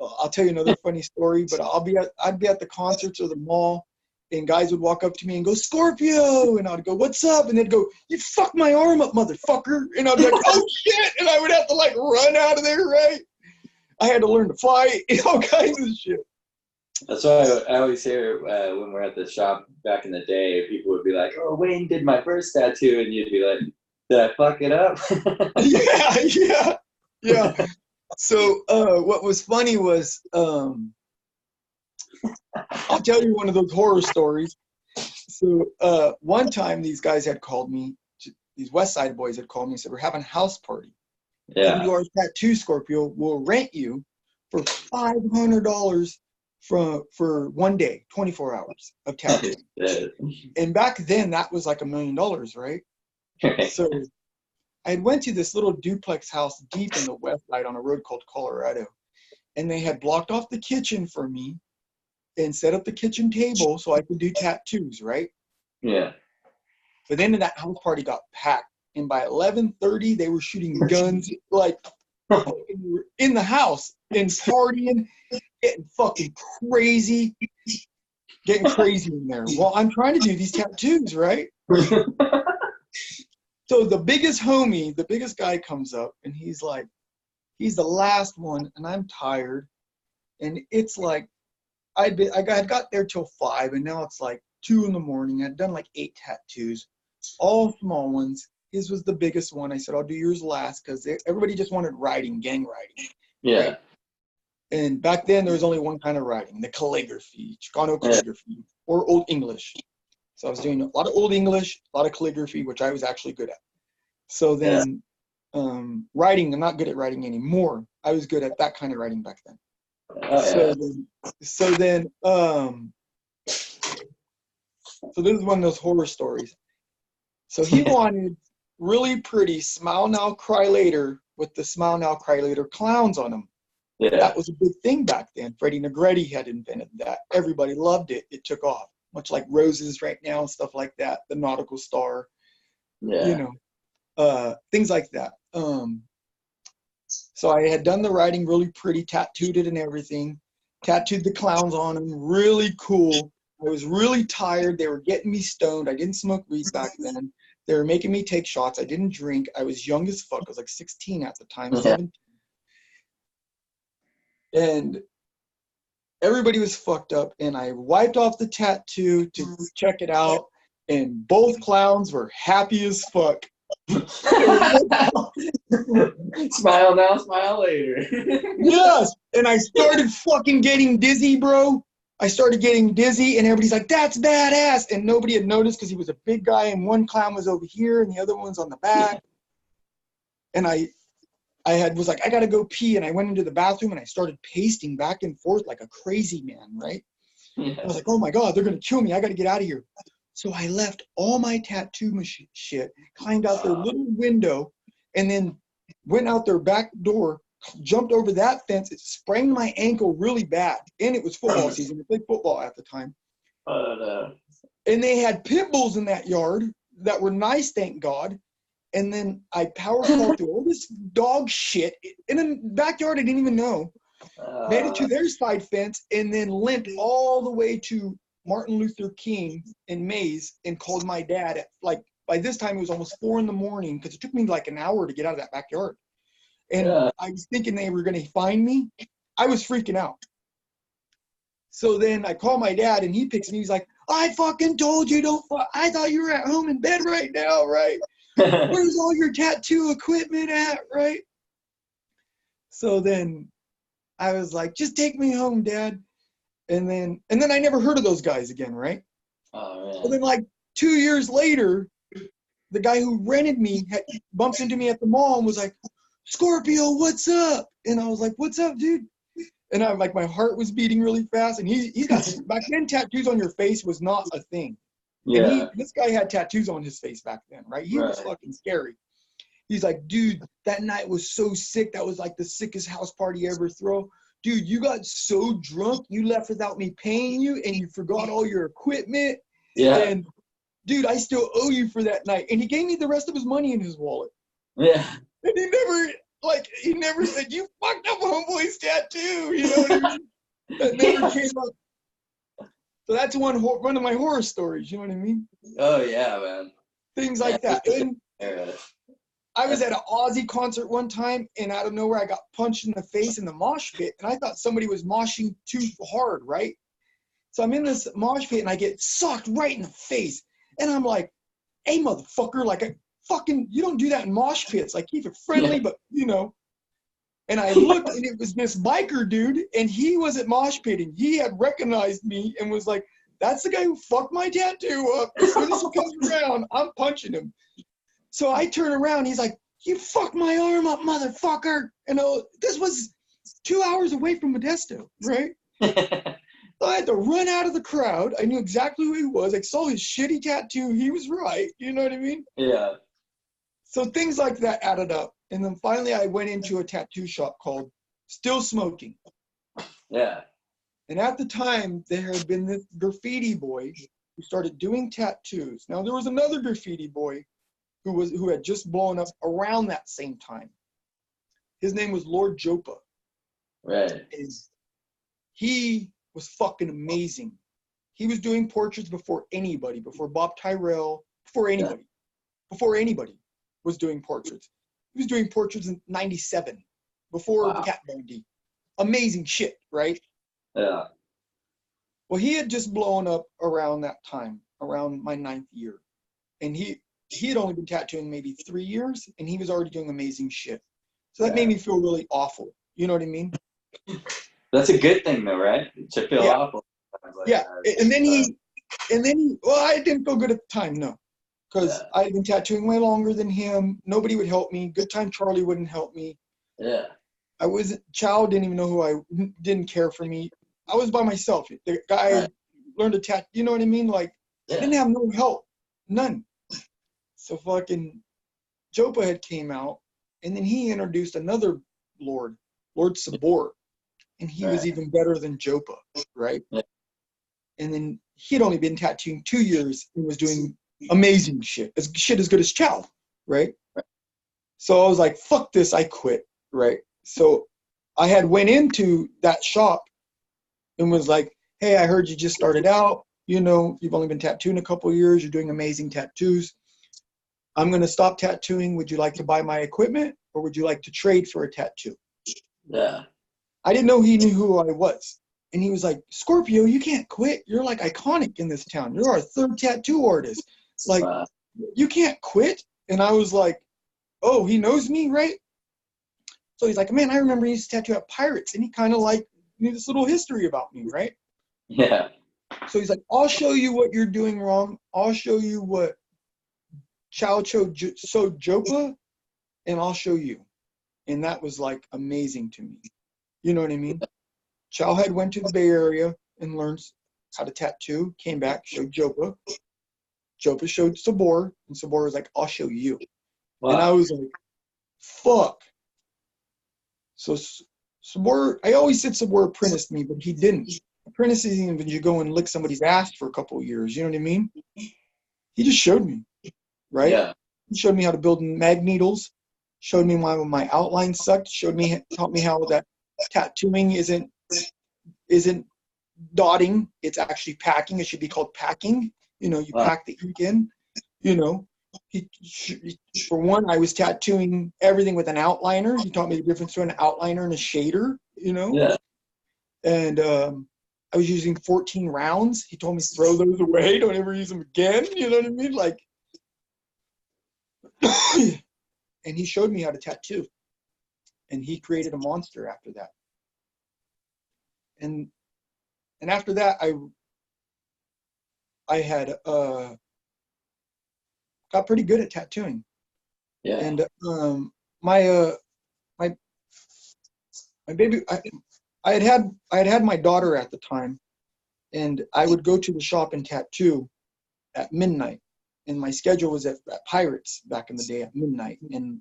I'll tell you another funny story, but I'd be at the concerts or the mall, and guys would walk up to me and go, Scorpio, and I'd go, what's up? And they'd go, you fucked my arm up, motherfucker. And I'd be like, oh shit, and I would have to like run out of there, right? I had to learn to fight, all kinds of shit. That's why I always hear when we're at the shop back in the day, people would be like, "Oh, Wayne did my first tattoo," and you'd be like, "Did I fuck it up?" Yeah. So what was funny was, I'll tell you one of those horror stories. So one time these guys had called me, these West Side boys had called me and said, we're having a house party. Yeah. Come to our tattoo, Scorpio. We'll rent you for $500 for one day, 24 hours of tattoo. And back then that was like $1 million, right? So I went to this little duplex house deep in the West Side on a road called Colorado, and they had blocked off the kitchen for me and set up the kitchen table so I could do tattoos, right? Yeah. But then that house party got packed, and by 11:30 they were shooting guns like in the house and partying, getting fucking crazy, getting crazy in there. Well, I'm trying to do these tattoos, right? So the biggest homie, the biggest guy comes up, and he's like, he's the last one, and I'm tired, and it's like I got there till 5, and now it's like 2 in the morning. I'd done like 8 tattoos, all small ones. His was the biggest one. I said, I'll do yours last, because everybody just wanted writing, gang writing. Yeah. Right? And back then there was only one kind of writing, the calligraphy, Chicano calligraphy, or Old English. So I was doing a lot of Old English, a lot of calligraphy, which I was actually good at. So then writing, I'm not good at writing anymore. I was good at that kind of writing back then. So then, so this is one of those horror stories. So he wanted really pretty Smile Now, Cry Later with the Smile Now, Cry Later clowns on them. Yeah. That was a big thing back then. Freddie Negretti had invented that. Everybody loved it. It took off, much like roses right now and stuff like that. The nautical star, you know, things like that. So I had done the writing really pretty, tattooed it and everything, tattooed the clowns on them, really cool. I was really tired. They were getting me stoned. I didn't smoke weed back then. They were making me take shots. I didn't drink. I was young as fuck. I was like 16 at the time, 17. And everybody was fucked up. And I wiped off the tattoo to check it out. And both clowns were happy as fuck. Smile now, smile later. Yes. And I started fucking getting dizzy, bro. I started getting dizzy, and everybody's like, that's badass. And nobody had noticed because he was a big guy, and one clown was over here, and the other one's on the back. And I was like, I got to go pee. And I went into the bathroom, and I started pacing back and forth like a crazy man, right? Yeah. I was like, oh, my God, they're going to kill me. I got to get out of here. So I left all my tattoo shit, climbed out their little window, and then went out their back door, jumped over that fence. It sprained my ankle really bad. And it was football season. I played football at the time. And they had pit bulls in that yard that were nice, thank God. And then I power crawled through all this dog shit in a backyard I didn't even know. Made it to their side fence and then limped all the way to Martin Luther King in Mays and called my dad at, like, by this time it was almost 4 in the morning because it took me like an hour to get out of that backyard. And I was thinking they were going to find me. I was freaking out. So then I call my dad, and he picks me. He's like, I fucking told you don't fuck. I thought you were at home in bed right now, right? Where's all your tattoo equipment at, right? So then I was like, just take me home, Dad. And then I never heard of those guys again, right? Oh, man. So then like 2 years later, the guy who rented me bumped into me at the mall and was like, Scorpio, what's up? And I was like, what's up, dude? And I'm like, my heart was beating really fast. And he got, back then, tattoos on your face was not a thing. Yeah. And this guy had tattoos on his face back then, right? He was fucking scary. He's like, dude, that night was so sick. That was like the sickest house party you ever throw. dude, you got so drunk, you left without me paying you, and you forgot all your equipment. Yeah. And dude, I still owe you for that night. And he gave me the rest of his money in his wallet. Yeah. And he never said, you fucked up homeboy's tattoo. You know what I mean? That never came up. So that's one of my horror stories. You know what I mean? Oh yeah, man. Things like that. And Yeah. I was at an Aussie concert one time, and out of nowhere, I got punched in the face in the mosh pit, and I thought somebody was moshing too hard, right? So I'm in this mosh pit, and I get socked right in the face, and I'm like, "Hey, motherfucker! Like, you don't do that in mosh pits. Like, keep it friendly, but you know." And I looked, and it was this biker dude, and he was at mosh pitting. He had recognized me and was like, "That's the guy who fucked my tattoo up. As soon as he comes around, I'm punching him." So I turn around, he's like, "You fucked my arm up, motherfucker." And this was 2 hours away from Modesto, right? So I had to run out of the crowd. I knew exactly who he was. I saw his shitty tattoo. He was right. You know what I mean? Yeah. So things like that added up. And then finally I went into a tattoo shop called Still Smoking. Yeah. And at the time, there had been this graffiti boy who started doing tattoos. Now, there was another graffiti boy who had just blown up around that same time. His name was Lord Jopa. Right. And he was fucking amazing. He was doing portraits before anybody, before Bob Tyrell, before anybody was doing portraits. He was doing portraits in 97, before Wow. Cat Bundy. Amazing shit, right? Yeah. Well, he had just blown up around that time, around my 9th year. And he had only been tattooing maybe 3 years, and he was already doing amazing shit. So that made me feel really awful. You know what I mean? That's a good thing, though, right? To feel awful. Like yeah. That. And then he, well, I didn't feel good at the time, no. Because I had been tattooing way longer than him. Nobody would help me. Good Time Charlie wouldn't help me. Yeah. Chow didn't even know didn't care for me. I was by myself. The guy learned to tattoo, you know what I mean? Like, I didn't have no help. None. So fucking Jopa had came out, and then he introduced another Lord Sabor. And he was even better than Jopa, right? Yeah. And then he had only been tattooing 2 years and was doing amazing shit as good as Chow, right? So I was like, fuck this, I quit, right? So I had went into that shop and was like, hey, I heard you just started out, you know, you've only been tattooing a couple of years, you're doing amazing tattoos. I'm going to stop tattooing. Would you like to buy my equipment, or would you like to trade for a tattoo? Yeah. I didn't know he knew who I was. And he was like, Scorpio, you can't quit. You're like iconic in this town. You're our 3rd tattoo artist. Like, you can't quit. And I was like, oh, he knows me, right? So he's like, man, I remember he used to tattoo at Pirates. And he kind of like knew this little history about me, right? Yeah. So he's like, I'll show you what you're doing wrong. I'll show you what Chow So Jopa, and I'll show you. And that was like amazing to me. You know what I mean? Chow had went to the Bay Area and learned how to tattoo, came back, showed Jopa. Jopa showed Sabor, and Sabor was like, I'll show you. Wow. And I was like, fuck. So Sabor, I always said Sabor apprenticed me, but he didn't. Apprentice isn't when you go and lick somebody's ass for a couple of years, you know what I mean? He just showed me, right? Yeah. He showed me how to build mag needles, showed me why my outline sucked, taught me how that tattooing isn't dotting, it's actually packing. It should be called packing. You know, you pack the ink in, you know. For one, I was tattooing everything with an outliner. He taught me the difference between an outliner and a shader, you know. Yeah. And I was using 14 rounds. He told me to throw those away. Don't ever use them again. You know what I mean? Like, and he showed me how to tattoo. And he created a monster after that. And after that, I had got pretty good at tattooing. Yeah. And my baby, I had had my daughter at the time, and I would go to the shop and tattoo at midnight. And my schedule was at Pirates back in the day at midnight. And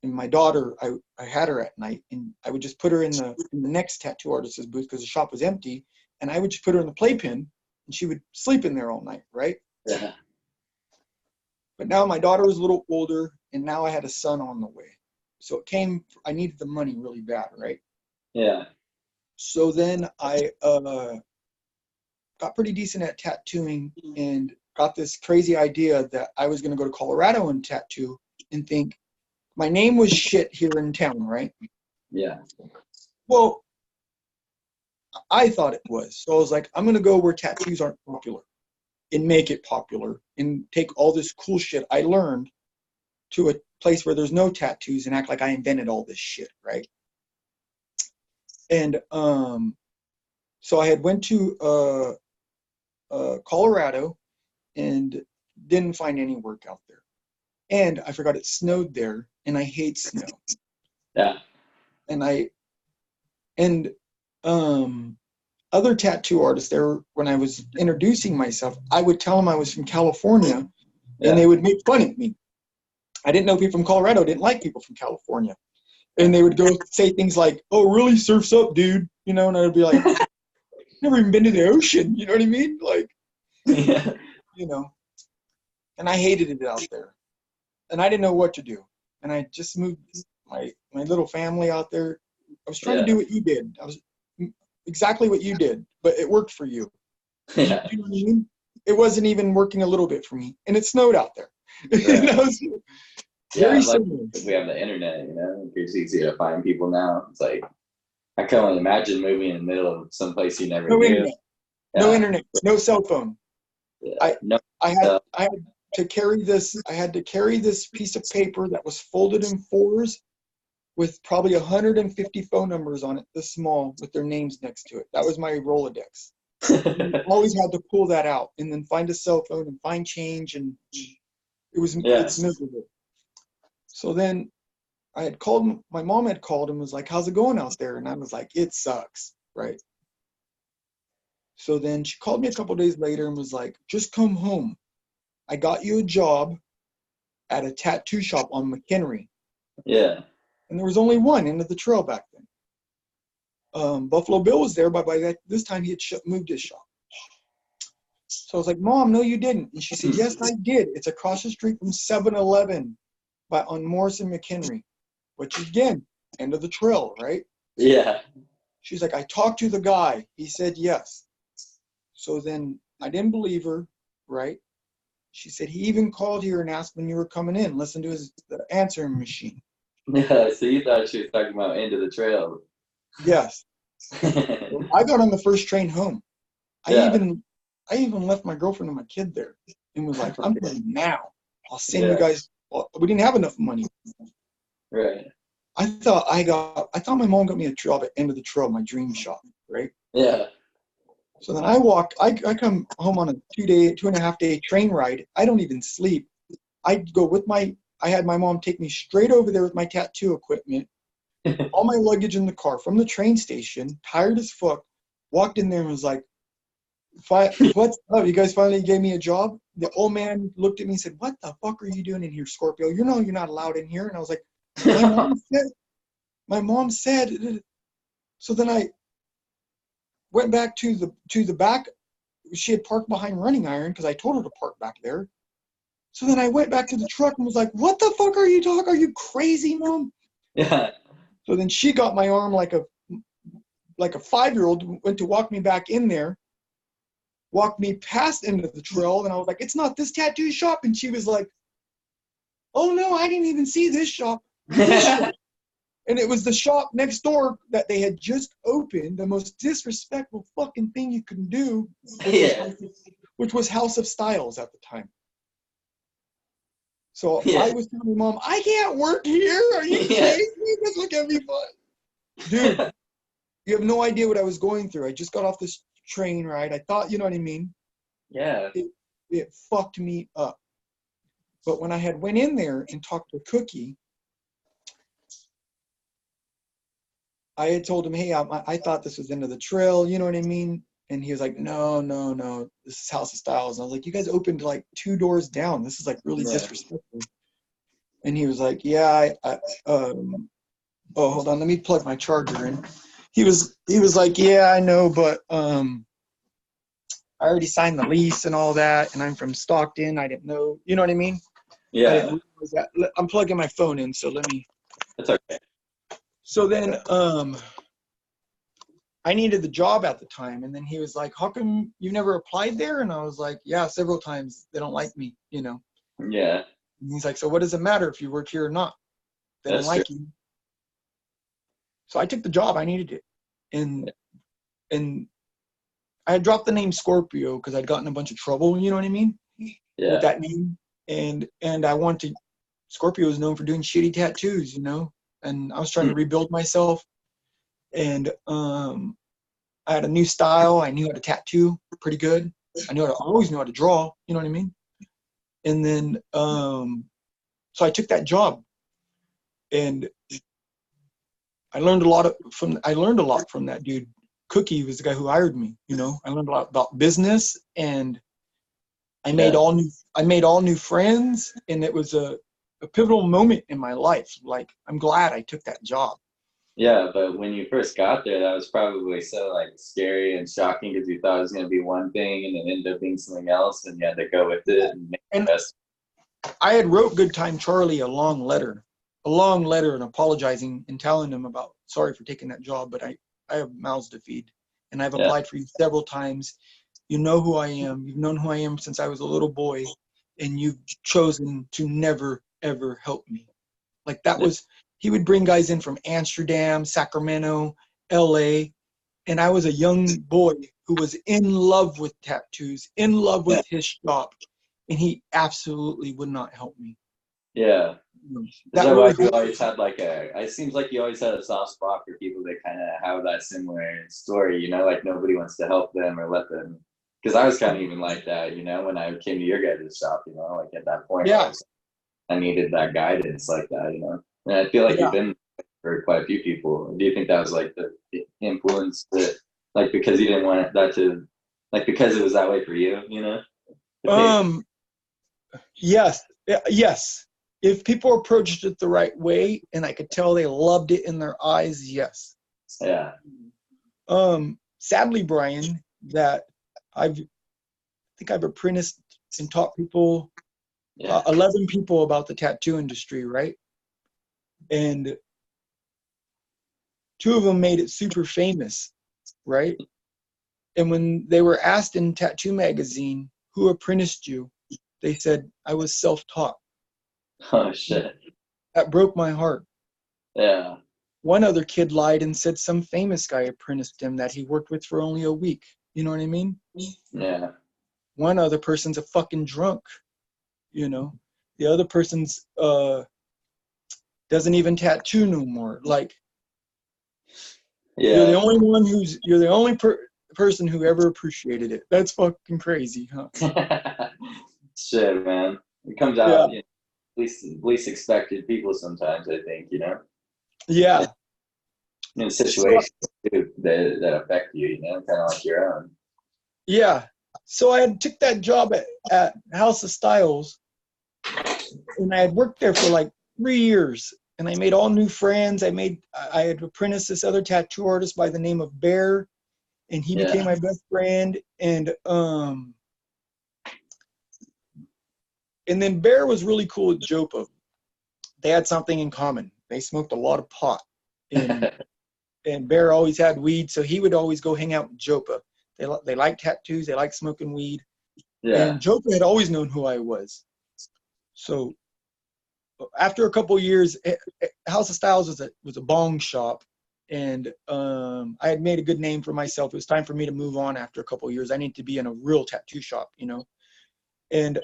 and my daughter, I had her at night, and I would just put her in the next tattoo artist's booth because the shop was empty, and I would just put her in the playpen, and she would sleep in there all night, right? Yeah. But now my daughter was a little older, and now I had a son on the way. So I needed the money really bad, right? Yeah. So then I got pretty decent at tattooing and got this crazy idea that I was going to go to Colorado and tattoo and think my name was shit here in town, right? Yeah. Well, I thought it was. So I was like, I'm going to go where tattoos aren't popular and make it popular and take all this cool shit I learned to a place where there's no tattoos and act like I invented all this shit, right? And so I had went to Colorado and didn't find any work out there. And I forgot it snowed there, and I hate snow. Yeah. And other tattoo artists there, when I was introducing myself, I would tell them I was from California, and they would make fun of me. I didn't know people from Colorado didn't like people from California. And they would go say things like, "Oh, really? Surf's up, dude." You know, and I'd be like, "Never even been to the ocean." You know what I mean? Like, Yeah. you know. And I hated it out there, and I didn't know what to do. And I just moved my little family out there. I was trying to do what you did. I was exactly what you did, but it worked for you. Yeah. You know what I mean? It wasn't even working a little bit for me, and it snowed out there. You know, so very similar. Like we have the internet, you know, it's easy to find people now. It's like I can only imagine moving in the middle of some place you never No knew. internet, no internet, no cell phone. Yeah. I had to carry this. I had to carry this piece of paper that was folded in fours with probably 150 phone numbers on it, this small, with their names next to it. That was my Rolodex. I always had to pull that out and then find a cell phone and find change, and it's miserable. So then my mom had called and was like, "How's it going out there?" And I was like, "It sucks," right? So then she called me a couple days later and was like, "Just come home. I got you a job at a tattoo shop on McHenry." Yeah. And there was only one end of the trail back then. Buffalo Bill was there, but by this time he had moved his shop. So I was like, "Mom, no, you didn't." And she said, "Yes, I did. It's across the street from 7-Eleven on Morris and McHenry," which is, again, end of the trail, right? Yeah. She's like, "I talked to the guy. He said yes." So then I didn't believe her, right? She said, "He even called here and asked when you were coming in. Listen to his answering machine." Yeah. So you thought she was talking about end of the trail. Yes. I got on the first train home. I even left my girlfriend and my kid there and was like, "I'm going now. I'll send you guys." Well, we didn't have enough money. Right. I thought my mom got me a job at End of the Trail, my dream shop, right? Yeah. So then I come home on a 2.5 day train ride. I don't even sleep. I had my mom take me straight over there with my tattoo equipment, all my luggage in the car from the train station, tired as fuck, walked in there and was like, "What's up? You guys finally gave me a job?" The old man looked at me and said, "What the fuck are you doing in here, Scorpio? You know you're not allowed in here." And I was like, my mom said. So then I went back to the back. She had parked behind Running Iron because I told her to park back there. So then I went back to the truck and was like, "What the fuck are you talking? Are you crazy, Mom?" Yeah. So then she got my arm like a 5-year-old, went to walk me back in there, walked me past End of the Trail, and I was like, "It's not this tattoo shop." And she was like, "Oh no, I didn't even see this shop." This shop. And it was the shop next door that they had just opened, the most disrespectful fucking thing you can do, which was House of Styles at the time. So I was telling my mom, "I can't work here. Are you crazy? Just look at me, dude. You have no idea what I was going through. I just got off this train ride. I thought, you know what I mean? Yeah. It fucked me up. But when I had went in there and talked to Cookie, I had told him, "Hey, I thought this was End of the Trail, you know what I mean?" And he was like, "No, this is House of Styles." And I was like, "You guys opened like 2 doors down. This is like really disrespectful." And he was like, yeah, oh, hold on, let me plug my charger in. He was like, yeah, I know, but I already signed the lease and all that, and I'm from Stockton. I didn't know, you know what I mean? I Yeah, didn't realize that. I'm plugging my phone in, so let me. that's okay. So then, I needed the job at the time, and then he was like, how come you never applied there? And I was like, yeah, several times. They don't like me, you know. Yeah, And he's like, so what does it matter if you work here or not? They don't that's true. like you. So I took the job. I needed it, and I had dropped the name Scorpio because I'd gotten a bunch of trouble, you know what I mean, with Yeah. that name. And I wanted Scorpio is known for doing shitty tattoos, you know, and I was trying to Hmm. rebuild myself. And I had a new style. I knew how to tattoo pretty good. I always knew how to draw, you know what I mean? And then so I took that job, and I learned a lot from that dude. Cookie was the guy who hired me, you know. I learned a lot about business, and Yeah. I made all new friends, and it was a pivotal moment in my life. Like, I'm glad I took that job. Yeah, but when you first got there, that was probably so like scary and shocking because you thought it was going to be one thing and it ended up being something else, and you had to go with it and make And the best. I had wrote Good Time Charlie a long letter and apologizing and telling him about sorry for taking that job, but I have mouths to feed, and I've Yeah, applied for you several times. You know who I am. You've known who I am since I was a little boy, and you've chosen to never ever help me. Like, that yeah, was, he would bring guys in from Amsterdam, Sacramento, LA, and I was a young boy who was in love with tattoos, in love yeah. with his shop, and he absolutely would not help me. Yeah. Is That that why really you hurt. always had like a? It seems like you always had a soft spot for people that kind of have that similar story. You know, like nobody wants to help them or let them. Because I was kind of even like that. You know, when I came to your guys' shop. You know, like at that point where Yeah, I needed that guidance like that. You know, and I feel like you've yeah. been for quite a few people. Do you think that was like the influence that, like, because you didn't want that to, like, because it was that way for you? You know, the pace. Um, yes, yes. If people approached it the right way, and I could tell they loved it in their eyes, yes. Yeah. Sadly, Brian, that I think I've apprenticed and taught people, Yeah. 11 people about the tattoo industry, right? And two of them made it super famous, right? And when they were asked in Tattoo Magazine, who apprenticed you? They said, I was self-taught. Oh shit. That broke my heart. Yeah. One other kid lied and said some famous guy apprenticed him that he worked with for only a week. You know what I mean? Yeah. One other person's a fucking drunk, you know? The other person's doesn't even tattoo no more. Like, Yeah. you're the only person who ever appreciated it. That's fucking crazy, huh? Shit, man. It comes Yeah. out, you know, least expected people sometimes, I think, you know, Yeah. in So situations too, that affect you, you know, kind of like your own. yeah. So I had took that job at House of Styles, and I had worked there for like 3 years, and I made all new friends. I had apprenticed this other tattoo artist by the name of Bear, and he became Yeah. my best friend. And then Bear was really cool with Jopa. They had something in common. They smoked a lot of pot, and Bear always had weed, so he would always go hang out with Jopa. They like tattoos, they like smoking weed, Yeah. and Jopa had always known who I was. So after a couple of years, House of Styles was a bong shop, and I had made a good name for myself. It was time for me to move on after a couple of years. I need to be in a real tattoo shop, you know. And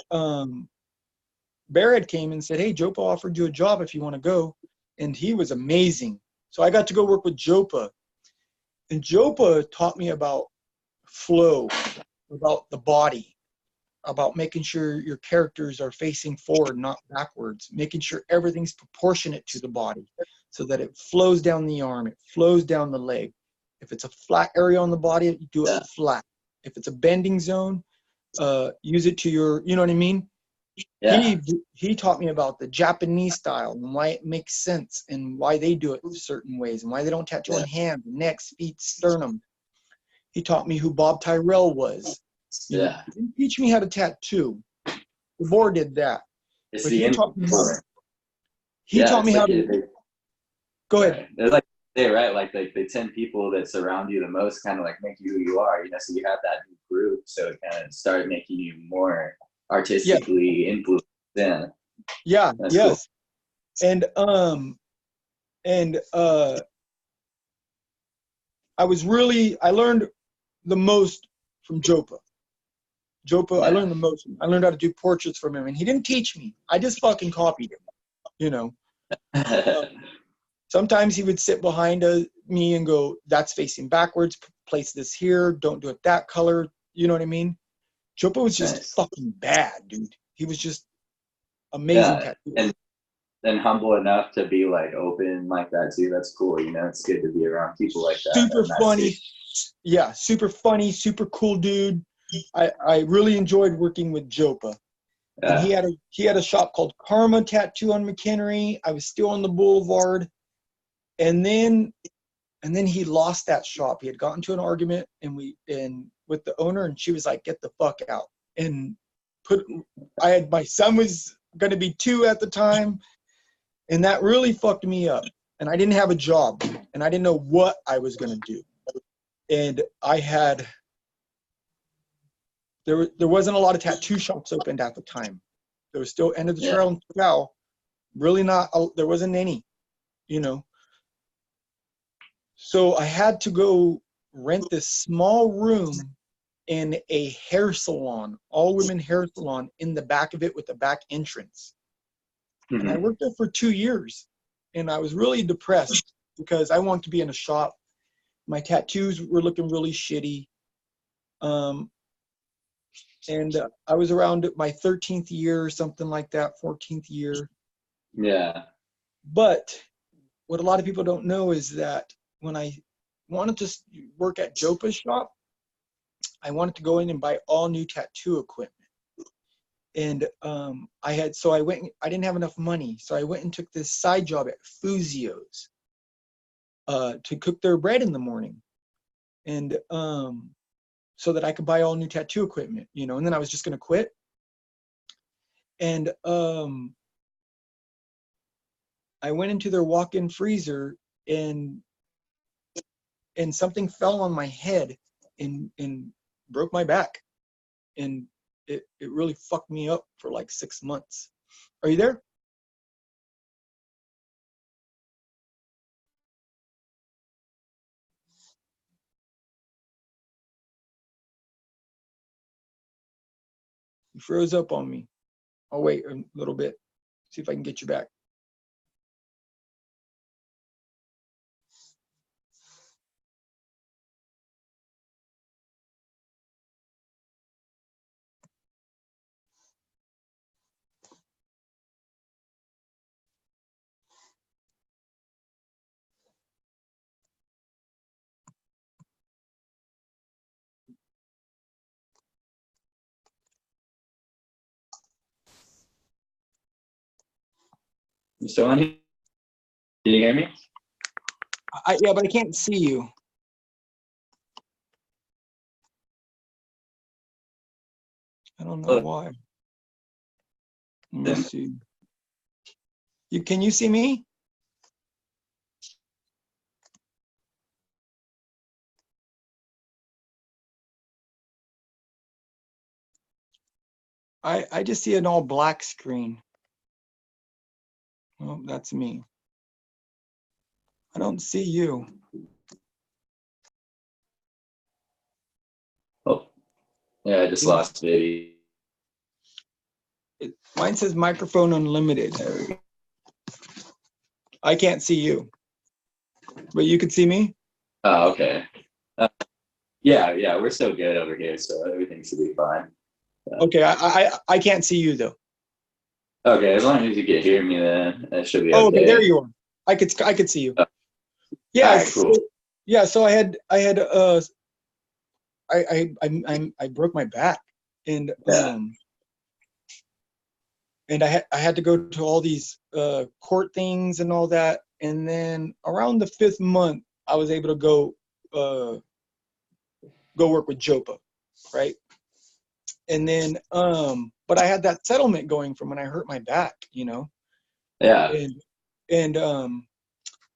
Barrett came and said, "Hey, Jopa offered you a job if you want to go," and he was amazing. So I got to go work with Jopa, and Jopa taught me about flow, about the body, about making sure your characters are facing forward, not backwards, making sure everything's proportionate to the body so that it flows down the arm, it flows down the leg. If it's a flat area on the body, you do it Yeah. flat. If it's a bending zone, use it to your, you know what I mean? Yeah. he taught me about the Japanese style and why it makes sense and why they do it certain ways and why they don't tattoo on hands, necks, feet, sternum. He taught me who Bob Tyrrell was. You know, Yeah. he didn't teach me how to tattoo. The board did that, It's but the he taught me how. influence. He Yeah, taught me it's how like to. Go ahead. right. It's like they right, like the 10 people that surround you the most kind of like make you who you are, you know, so you have that new group, so it kind of started making you more Yeah. artistically influenced. Yeah, Yeah. that's cool. Yes. And and I learned the most from Jopa. I Yeah. learned the most. I learned how to do portraits from him, and he didn't teach me. I just fucking copied him. You know. Sometimes he would sit behind me and go, "That's facing backwards. Place this here. Don't do it that color." You know what I mean? Jopa was just Nice. fucking bad, dude. He was just amazing Yeah, tattoo. and humble enough to be like open like that too. That's cool. You know, it's good to be around people like that Super in that funny. state. Yeah, super funny, super cool dude. I really enjoyed working with Jopa. And Yeah. he had a shop called Karma Tattoo on McHenry. I was still on the boulevard. And then he lost that shop. He had gotten to an argument and with the owner, and she was like, "Get the fuck out." And my son was gonna be 2 at the time, and that really fucked me up. And I didn't have a job and I didn't know what I was gonna do. And there wasn't a lot of tattoo shops opened at the time. There was still End of the Yeah. Trail in Cal. Really not, there wasn't any, you know. So I had to go rent this small room in a hair salon, all women hair salon in the back of it with a back entrance. And I Mm-hmm. worked there for 2 years. And I was really depressed because I wanted to be in a shop. My tattoos were looking really shitty. And I was around my 13th year or something like that, 14th year. Yeah. But what a lot of people don't know is that when I wanted to work at Jopa's shop, I wanted to go in and buy all new tattoo equipment. And I didn't have enough money. So I went and took this side job at Fuzio's to cook their bread in the morning. And so that I could buy all new tattoo equipment, you know, and then I was just going to quit. And I went into their walk-in freezer and something fell on my head and broke my back. And it really fucked me up for like 6 months. Are you there? You froze up on me. I'll wait a little bit, see if I can get you back. You still on here? Can you hear me? Yeah, but I can't see you. I don't know why. Let me see. Can you see me? I just see an all black screen. Well, that's me. I don't see you. Oh, yeah, I just lost video. Mine says microphone unlimited. I can't see you, but you can see me. Oh, okay. Yeah, we're so good over here, so everything should be fine. Okay, I can't see you though. Okay, as long as you can hear me, then it should be Oh, okay, there okay. you are. I could see you. All Yeah, right, cool. yeah. So I broke my back, and Yeah. and I had to go to all these court things and all that. And then around the 5th month, I was able to go work with JOPA, right? And then, but I had that settlement going from when I hurt my back, you know. Yeah. And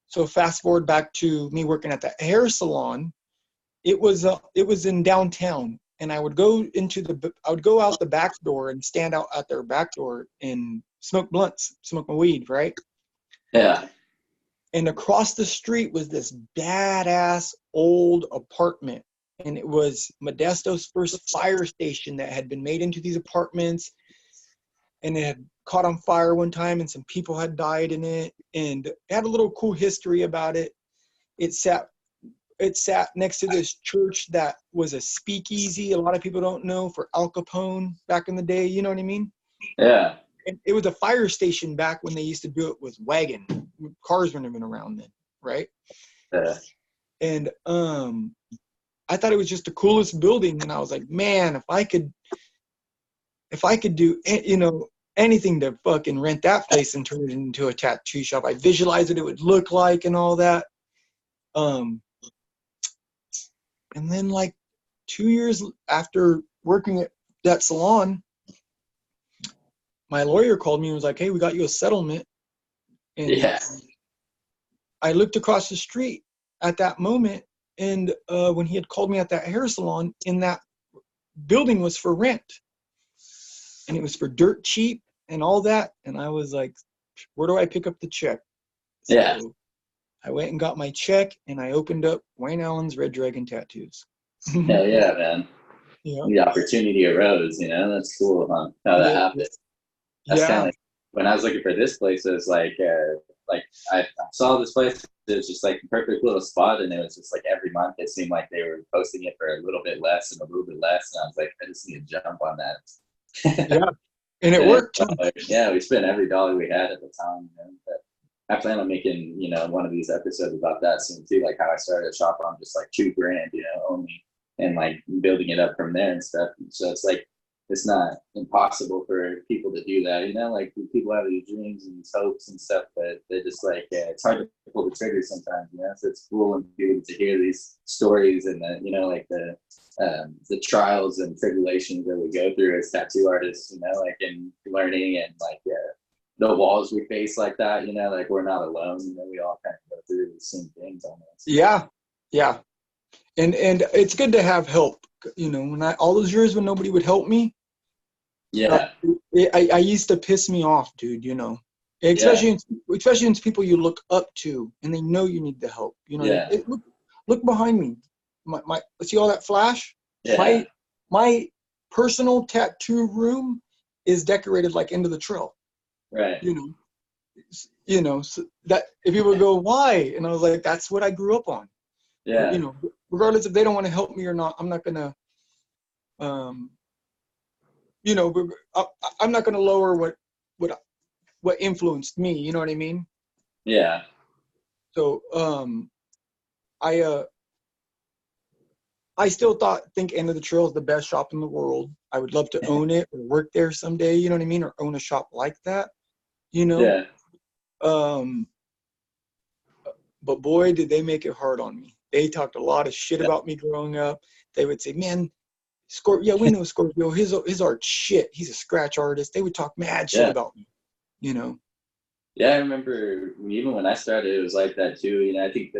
so fast forward back to me working at the hair salon. It was in downtown, and I would go out the back door and stand out at their back door and smoke blunts, smoke my weed, right? Yeah. And across the street was this badass old apartment, and it was Modesto's first fire station that had been made into these apartments, and it had caught on fire one time, and some people had died in it, and it had a little cool history about it. It sat next to this church that was a speakeasy. A lot of people don't know, for Al Capone back in the day. You know what I mean? Yeah. And it was a fire station back when they used to do it with wagon. Cars weren't even around then, right? Yeah. And I thought it was just the coolest building. And I was like, man, if I could do, you know, anything to fucking rent that place and turn it into a tattoo shop. I visualized what it would look like and all that. And then like 2 years after working at that salon, my lawyer called me and was like, hey, we got you a settlement. And Yeah. I looked across the street at that moment, and when he had called me at that hair salon, in that building was for rent. And it was for dirt cheap and all that. And I was like, where do I pick up the check? So Yeah. I went and got my check, and I opened up Wayne Allen's Red Dragon Tattoos. Hell yeah, man. Yeah. The opportunity arose, you know. That's cool, huh? How that happened. That's kind of like when I was looking for this place. It was like I saw this place. It was just like a perfect little spot, and it was just like every month it seemed like they were posting it for a little bit less and a little bit less, and I was like, I just need to jump on that. Yeah, and it worked. Yeah, we spent every dollar we had at the time. You know? But I plan on making, you know, one of these episodes about that soon too, like how I started a shop on just like $2,000, you know, only, and like building it up from there and stuff. So it's like, it's not impossible for people to do that, you know, like people have these dreams and these hopes and stuff, but they're just like, it's hard to pull the trigger sometimes, you know. So it's cool when people to hear these stories and you know, like the trials and tribulations that we go through as tattoo artists, you know, like in learning, and like the walls we face like that, you know, like we're not alone, you know, we all kind of go through the same things almost. Yeah. And it's good to have help, you know. When all those years when nobody would help me, yeah, I used to piss me off, dude, you know, especially in people you look up to and they know you need the help, you know. Yeah. Look behind me, my see all that flash? Yeah. My personal tattoo room is decorated like End of the Trail, right? You know, so that if people go, why? And I was like, that's what I grew up on. Yeah. You know, regardless if they don't want to help me or not, I'm not gonna you know, I'm not going to lower what influenced me. You know what I mean? Yeah. So I still think End of the Trail is the best shop in the world. I would love to own it or work there someday. You know what I mean? Or own a shop like that. You know? Yeah. But boy, did they make it hard on me. They talked a lot of shit about me growing up. They would say, man, Scorpio, yeah, we know Scorpio. His art shit. He's a scratch artist. They would talk mad shit about me, you know. Yeah, I remember even when I started, it was like that too. You know, I think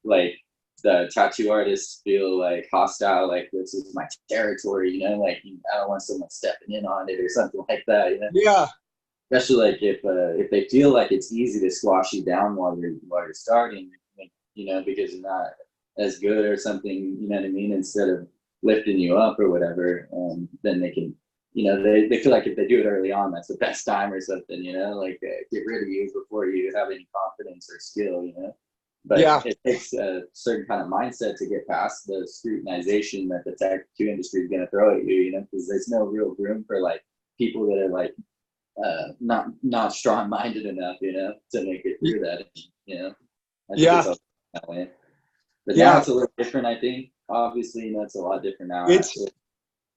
like the tattoo artists feel like hostile, like this is my territory. You know, like I don't want someone stepping in on it or something like that. You know. Yeah. Especially like if they feel like it's easy to squash you down while you're starting, you know, because you're not as good or something. You know what I mean? Instead of lifting you up or whatever, then they can, you know, they feel like if they do it early on, that's the best time or something, you know, like get rid of you before you have any confidence or skill, you know. But it takes a certain kind of mindset to get past the scrutinization that the tattoo industry is going to throw at you, you know, because there's no real room for like people that are like not strong-minded enough, you know, to make it through that, you know. I think it's that way. But now it's a little different, I think. Obviously, you know, it's a lot different now.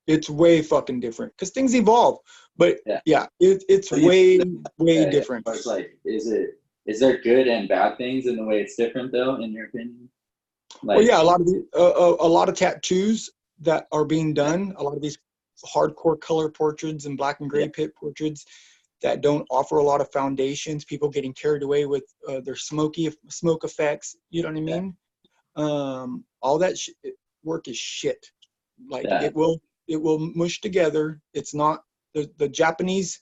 It's way fucking different because things evolve. But Yeah. it's But you, way yeah, different. it's like, is there good and bad things in the way it's different though, in your opinion? Well, Like, yeah, a lot of tattoos that are being done, a lot of these hardcore color portraits and black and gray yeah, pit portraits that don't offer a lot of foundations, people getting carried away with their smoke effects, you know what I yeah, mean? All that work is shit. Like yeah, it will mush together. It's not the Japanese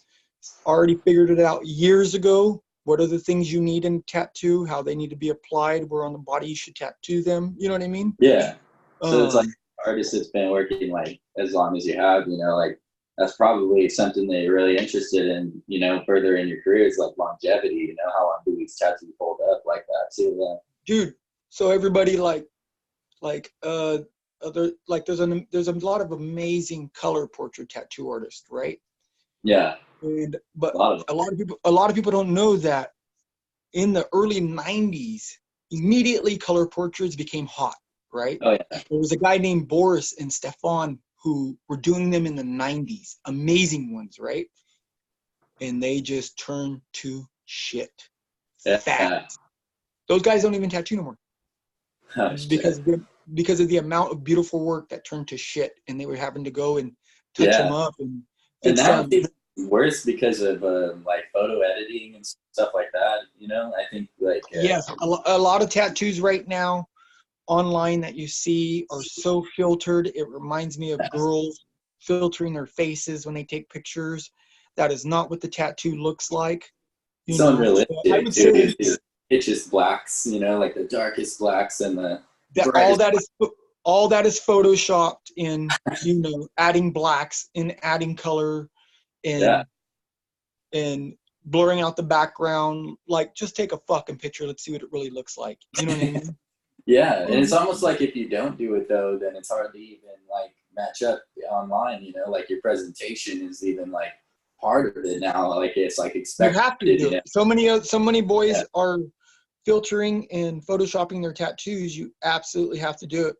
already figured it out years ago. What are the things you need in tattoo? How they need to be applied? Where on the body you should tattoo them? You know what I mean? yeah. So it's like Um, artist that's been working like as long as you have, like that's probably something that you're really interested in, further in your career is like longevity, how long do these tattoos hold up like that too? dude. So everybody like there's a lot of amazing color portrait tattoo artists, right? Yeah, And but a lot of them. a lot of people don't know that in the early 90s, immediately color portraits became hot, right? Oh yeah, There was a guy named Boris and Stefan who were doing them in the 90s, amazing ones, right? And they just turned to shit fast. yeah. Those guys don't even tattoo no more Oh because shit. because of the amount of beautiful work that turned to shit, and they were having to go and touch them Yeah, up and and fix now them. it's even worse because of like photo editing and stuff like that. I think like Yes, a lot of tattoos right now online that you see are so filtered. It reminds me of girls filtering their faces when they take pictures. That is not what the tattoo looks like. You so know, so I unrealistic would too. say The pitchest blacks, like the darkest blacks and the that brightest. all that is photoshopped in, adding blacks and adding color Yeah, and and blurring out the background. Like, just take a fucking picture. Let's see what it really looks like. You know what I mean? yeah, and it's almost like if you don't do it though, then it's hard to even like match up online. Like your presentation is even like part of it now. Like it's like You expected. have to do it. So many Yeah. boys are filtering and photoshopping their tattoos. You absolutely have to do it.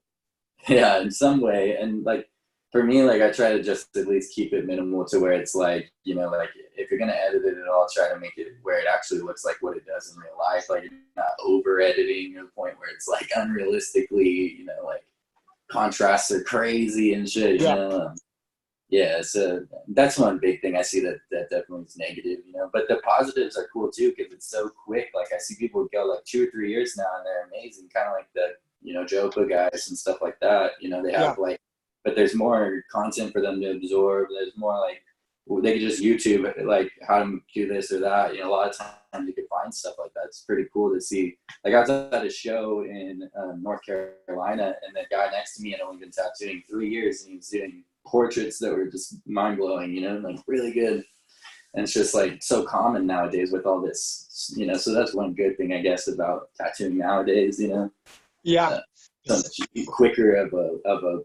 Yeah, in some way. And like for me, like I try to just at least keep it minimal to where it's like, like if you're gonna edit it at all, try to make it where it actually looks like what it does in real life. Like you're not over editing to the point where it's like unrealistically, like contrasts are crazy and shit. Yeah. Yeah, so that's one big thing I see that definitely is negative, But the positives are cool too because it's so quick. Like I see people go like 2 or 3 years now and they're amazing, kind of like the Jopa guys and stuff like that. They Yeah. have like, but there's more content for them to absorb. There's more like they could just YouTube like how to do this or that. A lot of times you could find stuff like that. It's pretty cool to see. Like I was at a show in North Carolina, and the guy next to me had only been tattooing 3 years, and he was doing portraits that were just mind blowing. Like really good. And it's just like so common nowadays with all this. So that's one good thing I guess about tattooing nowadays. Yeah. So much quicker of a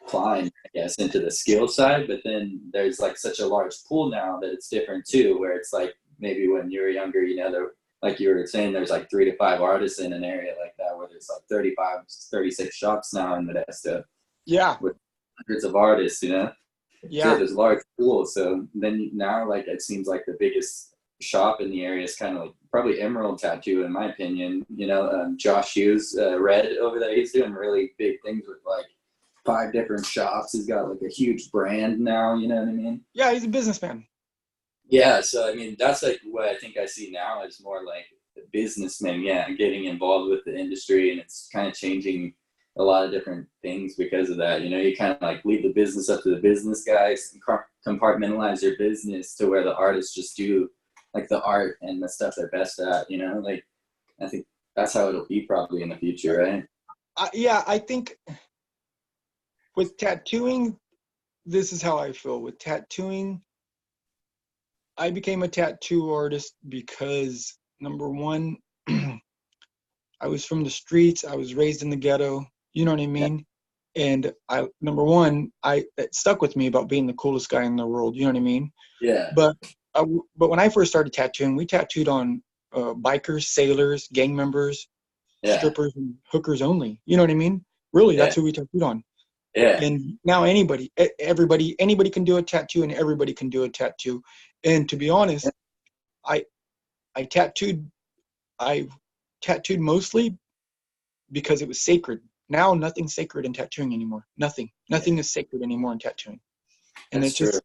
climb, I guess, into the skill side. But then there's like such a large pool now that it's different too, where it's like maybe when you were younger, there, like you were saying, there's like 3 to 5 artists in an area like that, where there's like 35, 36 shops now in Modesto Yeah. with hundreds of artists, So Yeah. there's a large pool. So then now, like, it seems like the biggest shop in the area is kind of like probably Emerald Tattoo, in my opinion. Josh Hughes, Red over there, he's doing really big things with like 5 different shops. He's got like a huge brand now. You know what I mean? Yeah. He's a businessman. Yeah. So I mean, that's like what I think I see now is more like the businessman, yeah, getting involved with the industry, and it's kind of changing a lot of different things because of that. You kind of like leave the business up to the business guys, and compartmentalize your business to where the artists just do like the art and the stuff they're best at. Like I think that's how it'll be probably in the future, right? Yeah. I think with tattooing, this is how I feel. With tattooing, I became a tattoo artist because number one, I was from the streets. I was raised in the ghetto. You know what I Yeah, mean? And number one, it stuck with me about being the coolest guy in the world. You know what I mean? yeah, But but when I first started tattooing, we tattooed on bikers, sailors, gang members, yeah, strippers, and hookers only. You know what I mean? Really, yeah, that's who we tattooed on. Yeah. And now anybody can do a tattoo, and everybody can do a tattoo. And to be honest, I I tattooed I tattooed mostly because it was sacred. Now nothing's sacred in tattooing anymore. Nothing is sacred anymore in tattooing. And That's it true. just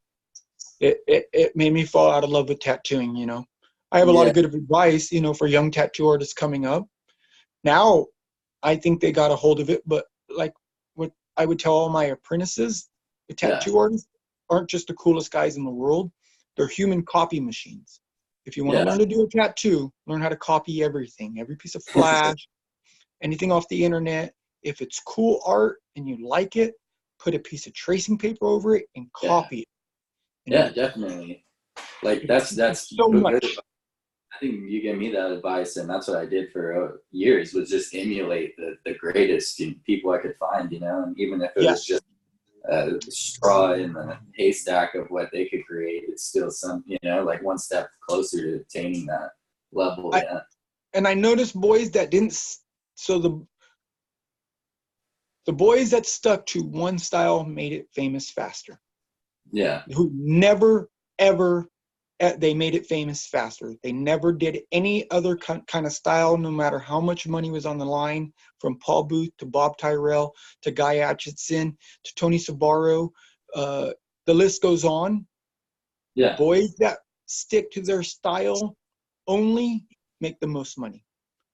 it made me fall out of love with tattooing, you know. I have a lot Yeah. of good advice, you know, for young tattoo artists coming up. Now I think they got a hold of it, but like what I would tell all my apprentices, the Yeah. tattoo artists aren't just the coolest guys in the world. They're human copy machines. If you want to Yeah. learn to do a tattoo, learn how to copy everything, every piece of flash, anything off the internet. If it's cool art and you like it, put a piece of tracing paper over it and Yeah. copy it. And Yeah, definitely. Like it that's so real good. much. I think you gave me that advice, and that's what I did for years, was just emulate the greatest people I could find, you know, and even if it Yeah. was just a straw in the haystack of what they could create, it's still some, you know, like one step closer to attaining that level. I, Yeah. and I noticed boys that didn't, so the boys that stuck to one style made it famous faster. Yeah. Who never, ever, they made it famous faster. They never did any other kind of style, no matter how much money was on the line, from Paul Booth to Bob Tyrell to Guy Aitchison to Tony Sabaro. The list goes on. The Yeah. boys that stick to their style only make the most money.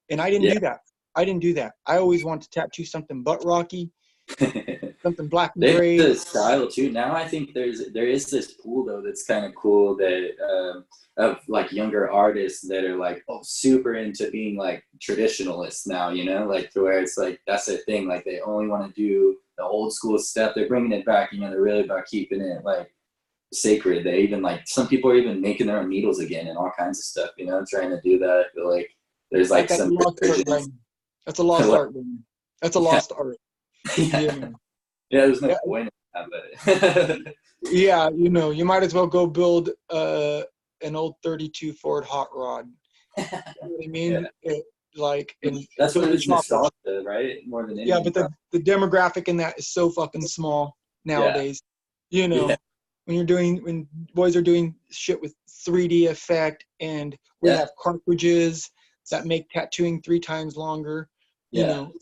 And I didn't Yeah. do that. I always wanted to tattoo something butt rocky, something black and They have gray. the style too. Now I think there is this pool though that's kind of cool that of like younger artists that are like super into being like traditionalists now. You know, like to where it's like that's their thing. Like they only want to do the old school stuff. They're bringing it back. You know, they're really about keeping it like sacred. They even like some people are even making their own needles again and all kinds of stuff. You know, trying to do that. I feel like there's like That's a some lost art, resurgence. Brian. That's a lost art, Brian. That's a Yeah, lost art. You yeah, know. yeah. There's no Yeah, point in that, but yeah, you know, you might as well go build an old 32 Ford hot rod. You know what I yeah. mean? Like, and That's what build it a is, chopper. nostalgia, right? More than Yeah, anything, but the demographic in that is so fucking small yeah, nowadays. You yeah, know, when boys are doing shit with 3D effect, and we yeah, have cartridges that make tattooing 3 times longer. You yeah. know,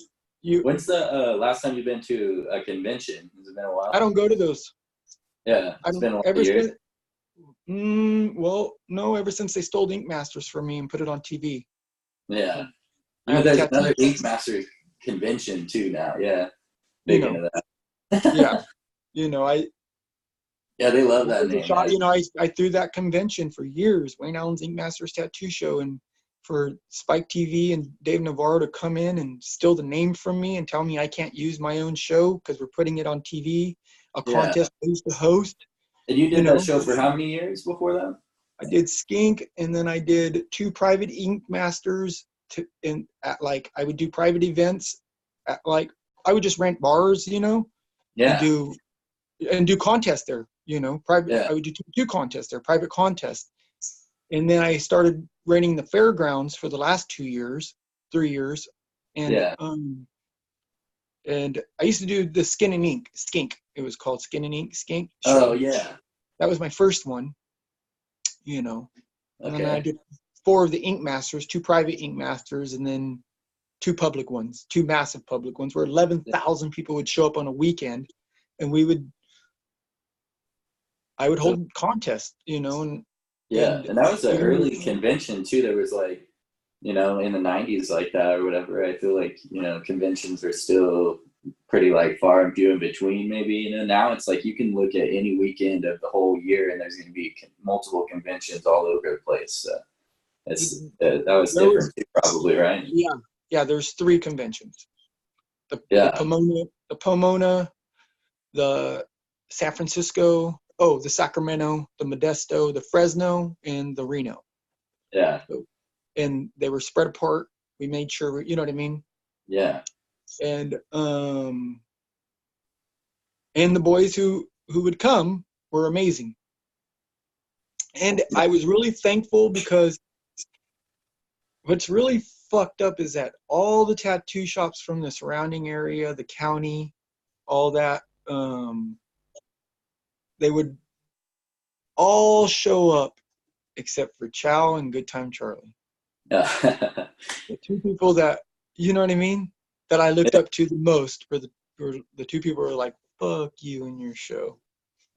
you When's the last time you've been to a convention? Has it been a I while? don't go to those. Yeah, I it's don't been a lot of ever years. since. Well, no, ever since they stole Ink Masters from me and put it on TV. Yeah, I you know, have a there's tattoo. another Ink Master convention too now. Yeah, You big know, into yeah, that. you know, I Yeah, they love What that was the name, shot? man. You know, I threw that convention for years, Wayne Allen's Ink Masters Tattoo Show, and for Spike TV and Dave Navarro to come in and steal the name from me and tell me I can't use my own show because we're putting it on TV, a Yeah, contest I used to host. and you You did that know, show for how many years before that? I did Skink, and then I did 2 private Ink Masters. Like I would do private events at like I would just rent bars, you know, and Yeah, do contests there. You know, private. yeah, I would do contests there, private contests. And then I started renting the fairgrounds for the last 2 years, 3 years, and yeah. um, and I used to do the Skin and Ink, Skink. It was called Skin and Ink Skink Oh show. yeah. That was my first one, you know. And then I Okay. did 4 of the Ink Masters, 2 private Ink Masters, and then 2 public ones, 2 massive public ones, where 11,000 people would show up on a weekend, and I would So hold contests, you know, yeah, and and that was an even early convention too. There was like, you know, in the '90s like that or whatever. I feel like, you know, conventions are still pretty like far and few in between. Maybe, you know, now it's like you can look at any weekend of the whole year and there's going to be multiple conventions all over the place. So it's that was there was different too, probably, right? yeah, yeah. There's 3 conventions: Yeah, the Pomona, the San Francisco, the Sacramento, the Modesto, the Fresno, and the Reno. yeah, So, and they were spread apart. We made sure, you know what I mean. yeah, And and the boys who would come were amazing. And I was really thankful because what's really fucked up is that all the tattoo shops from the surrounding area, the county, all that, they would all show up except for Chow and Good Time Charlie. Yeah. The two people that, you know what I mean, that I looked up to the most were the two people who were like, fuck you and your show.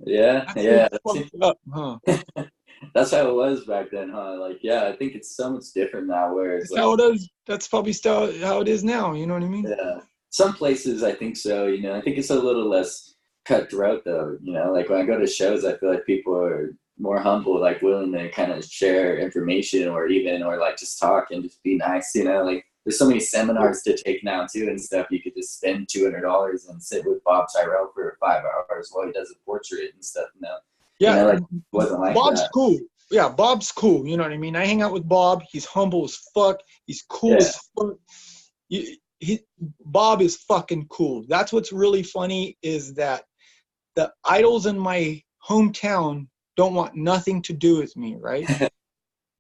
Yeah, That's yeah. fucked up, huh? That's how it was back then, huh? Like, yeah, I think it's so much different now where it's That's like, how it is. That's probably still how it is now. You know what I mean? yeah. Some places I think so, you know, I think it's a little less cutthroat though, you know, like when I go to shows, I feel like people are more humble, like willing to kind of share information or like just talk and just be nice, you know, like there's so many seminars to take now too and stuff. You could just spend $200 and sit with Bob Tyrell for 5 hours while he does a portrait and stuff. You Yeah, know, like it wasn't like Bob's that. cool. Yeah, Bob's cool. You know what I mean? I hang out with Bob. He's humble as fuck. He's cool Yeah. as fuck. Bob is fucking cool. That's what's really funny is that the idols in my hometown don't want nothing to do with me, right?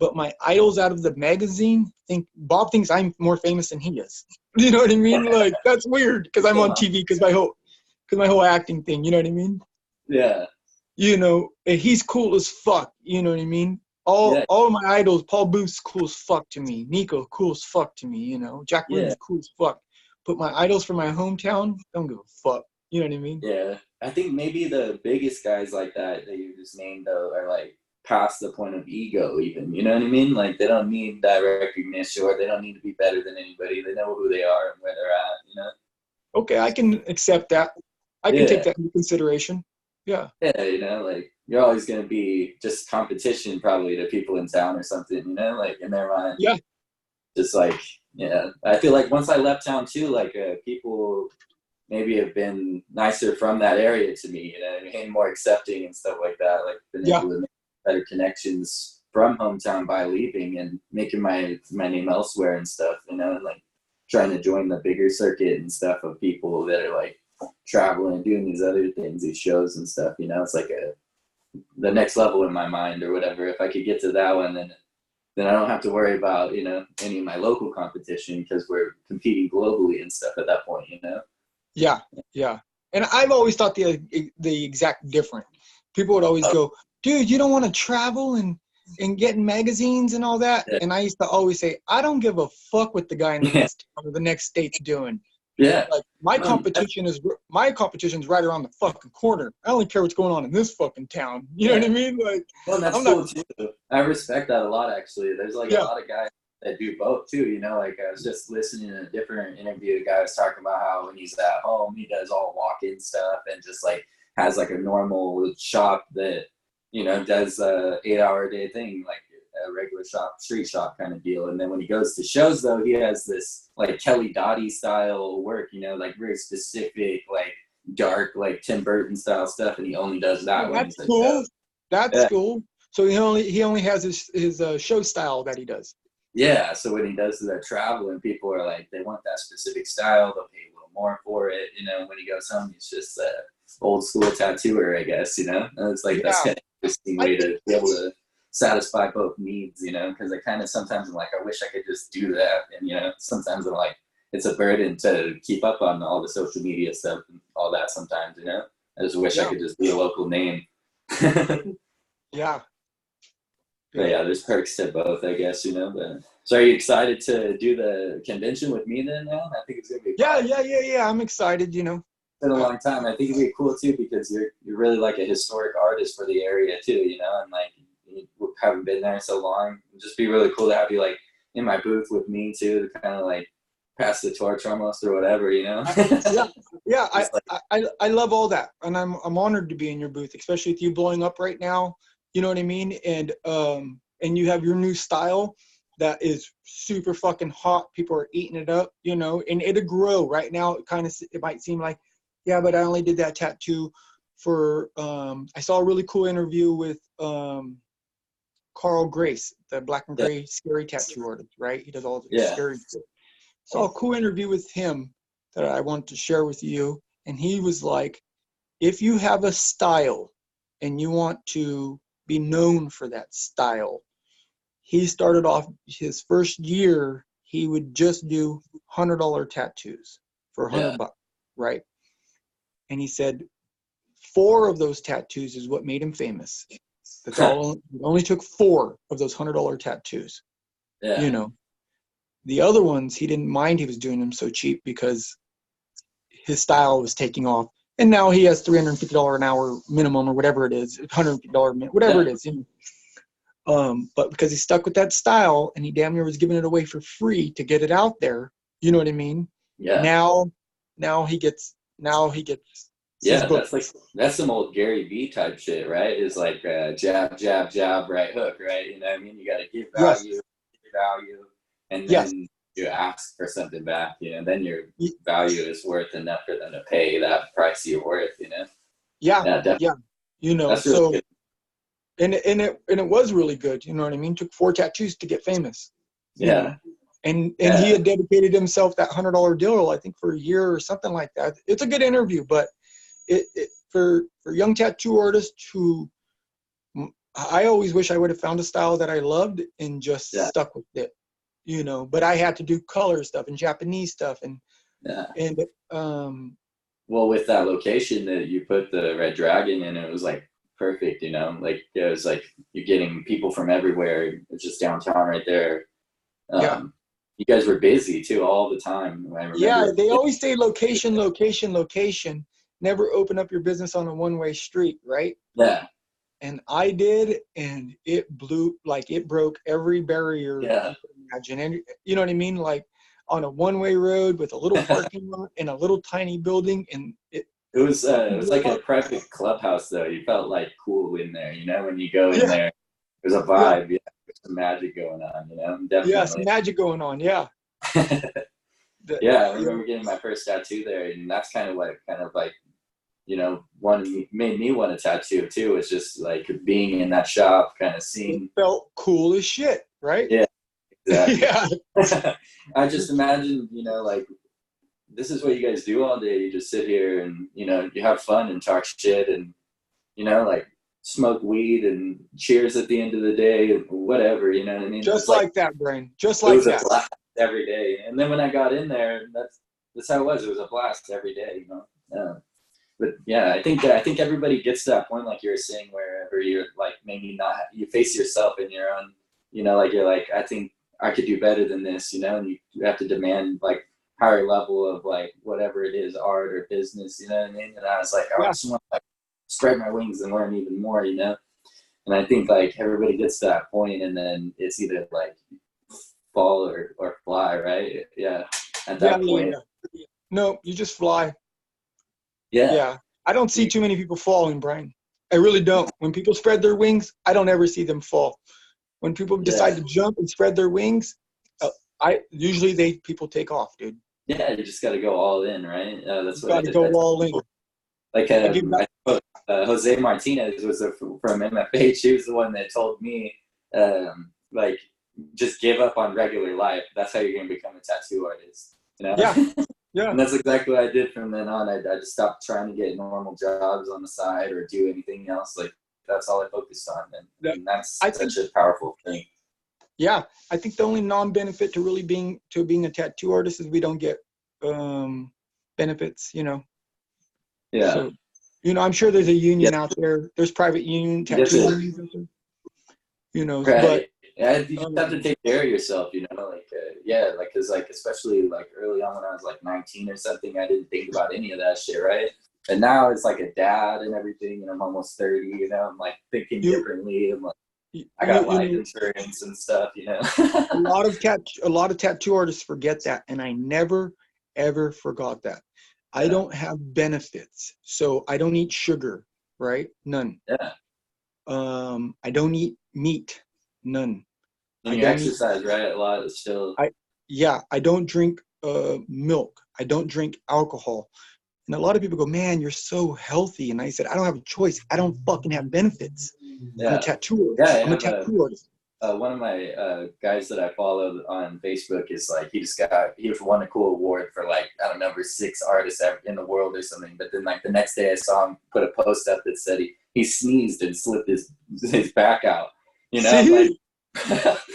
But my idols out of the magazine Bob thinks I'm more famous than he is. You know what I mean? Like that's weird because I'm on TV because my whole acting thing. You know what I mean? Yeah. You know, and he's cool as fuck. You know what I mean? All of my idols, Paul Booth's cool as fuck to me. Nico, cool as fuck to me. You know, Jack Williams, cool as fuck. But my idols from my hometown don't give a fuck. You know what I mean? Yeah. I think maybe the biggest guys like that you just named though are like past the point of ego even. You know what I mean? Like they don't need that recognition or they don't need to be better than anybody. They know who they are and where they're at, you know? Okay, I can accept that. I can take that into consideration. Yeah. Yeah, you know, like you're always gonna be just competition probably to people in town or something, you know, like in their mind. Yeah. Just like, yeah. I feel like once I left town too, like people maybe have been nicer from that area to me, you know, and more accepting and stuff like that. Like been able to make better connections from hometown by leaving and making my name elsewhere and stuff, you know, and like trying to join the bigger circuit and stuff of people that are like traveling and doing these other things, these shows and stuff, you know. It's like the next level in my mind or whatever. If I could get to that one, then I don't have to worry about, you know, any of my local competition because we're competing globally and stuff at that point, you know. Yeah, yeah. And I've always thought the exact different. People would always go, dude, you don't want to travel and get in magazines and all that? Yeah. And I used to always say, I don't give a fuck what the guy in the next town or the next state's doing. Yeah. Like my competition is right around the fucking corner. I only care what's going on in this fucking town. You know what I mean? Like, well, that's cool too. I respect that a lot, actually. There's like a lot of guys that do both too, you know. Like I was just listening to a different interview. A guy was talking about how when he's at home, he does all walk-in stuff and just like has like a normal shop that, you know, does a 8-hour a day thing, like a regular shop, street shop kind of deal. And then when he goes to shows, though, he has this like Kelly Doty style work, you know, like very specific, like dark, like Tim Burton style stuff, and he only does that. That's cool. That's cool. So he only has his show style that he does. Yeah, so when he does that travel and people are like, they want that specific style, they'll pay a little more for it. You know, when he goes home, he's just an old school tattooer, I guess, you know? And it's like, that's kind of interesting way to be able to satisfy both needs, you know? Because I kind of sometimes I'm like, I wish I could just do that. And, you know, sometimes I'm like, it's a burden to keep up on all the social media stuff and all that sometimes, you know? I just wish I could just be a local name. Yeah. But yeah, there's perks to both, I guess, you know. But so, are you excited to do the convention with me then? Now, I think it's gonna be fun. Yeah. I'm excited. You know, it's been a long time. I think it'd be cool too because you're really like a historic artist for the area too, you know, and like you haven't been there so long. It'd just be really cool to have you like in my booth with me too, to kind of like pass the torch almost or whatever, you know. Yeah. I love all that, and I'm honored to be in your booth, especially with you blowing up right now. You know what I mean? And you have your new style that is super fucking hot. People are eating it up, you know, and it'll grow. Right now, it might seem like, yeah, but I only did that tattoo for, I saw a really cool interview with Carl Grace, the black and gray scary tattoo artist, right? He does all the scary shit. Saw a cool interview with him that I wanted to share with you. And he was like, if you have a style and you want to be known for that style. He started off his first year, he would just do $100 tattoos for $100, right? And he said, 4 of those tattoos is what made him famous. That's all. It only took 4 of those $100 tattoos. Yeah. You know, the other ones, he didn't mind he was doing them so cheap because his style was taking off. And now he has $350 an hour minimum or whatever it is, $150 minimum, whatever it is. You know? But because he stuck with that style and he damn near was giving it away for free to get it out there, you know what I mean? Yeah. Now he gets yeah, that's some old Gary Vee type shit, right? It's like jab, jab, jab, right hook, right? You know what I mean? You got to give value, and then you ask for something back, you know, then your value is worth enough for them to pay that price you're worth, you know? Yeah. You know, that's really good. And it was really good, you know what I mean? Took 4 tattoos to get famous. You know? And he had dedicated himself that $100 deal, I think, for a year or something like that. It's a good interview, but for young tattoo artists who, I always wish I would have found a style that I loved and just stuck with it, you know. But I had to do color stuff and Japanese stuff and well, with that location that you put the Red Dragon in, it was like perfect, you know. Like it was like you're getting people from everywhere. It's just downtown right there. You guys were busy too all the time. I remember. Yeah, they always say location, location, location. Never open up your business on a one-way street, right? Yeah. And I did, and it broke every barrier you can imagine. And you know what I mean? Like on a one-way road with a little parking lot in a little tiny building, and it was like a private clubhouse though. You felt like cool in there, you know, when you go in there. There's a vibe, there's some magic going on, you know. Definitely. Yeah, some magic going on, yeah. I remember getting my first tattoo there, and that's kind of like you know, made me want a tattoo too. Was just like being in that shop, kind of seeing. It felt cool as shit, right? Yeah, exactly. Yeah. I just imagine, you know, like this is what you guys do all day. You just sit here and, you know, you have fun and talk shit and, you know, like smoke weed and cheers at the end of the day, whatever, you know what I mean? Just like that, Brian. Just like that. It was a blast every day. And then when I got in there, that's how it was. It was a blast every day, you know. But yeah, I think everybody gets to that point, like you were saying, wherever you're like maybe not, you face yourself in your own, you know, like you're like, I think I could do better than this, you know, and you have to demand like higher level of like whatever it is, art or business, you know what I mean? And I was like, I just want to like spread my wings and learn even more, you know. And I think like everybody gets to that point, and then it's either like fall or fly, right? Yeah. At that point. Yeah. No, you just fly. Yeah. I don't see too many people falling, Brian. I really don't. When people spread their wings, I don't ever see them fall. When people decide to jump and spread their wings, people take off, dude. Yeah, you just got to go all in, right? That's what got to go all in. Like Jose Martinez was from MFH. He was the one that told me, like, just give up on regular life. That's how you're gonna become a tattoo artist. You know? Yeah. And that's exactly what I did from then on. I just stopped trying to get normal jobs on the side or do anything else. Like that's all I focused on, and that's such a powerful thing. Yeah, I think the only non-benefit to really being a tattoo artist is we don't get benefits, you know. Yeah. So, you know, I'm sure there's a union out there. There's private union tattoo unions out there. You know, but you just have to take care of yourself, you know, like because like especially like early on when I was like 19 or something, I didn't think about any of that shit, right? And now as like a dad and everything, and I'm almost 30, you know, I'm like thinking differently. I'm like, I got life insurance and stuff, you know. a lot of tattoo artists forget that, and I never ever forgot that. I don't have benefits, so I don't eat sugar, right? None. Yeah. I don't eat meat, none. And you exercise, right? A lot still. I don't drink milk. I don't drink alcohol. And a lot of people go, man, you're so healthy. And I said, I don't have a choice. I don't fucking have benefits. Yeah. I'm a tattoo artist. I'm a tattoo artist. One of my guys that I followed on Facebook is like, he won a cool award for like, I don't know, number 6 artists in the world or something. But then like the next day I saw him put a post up that said he sneezed and slipped his back out. You know, like,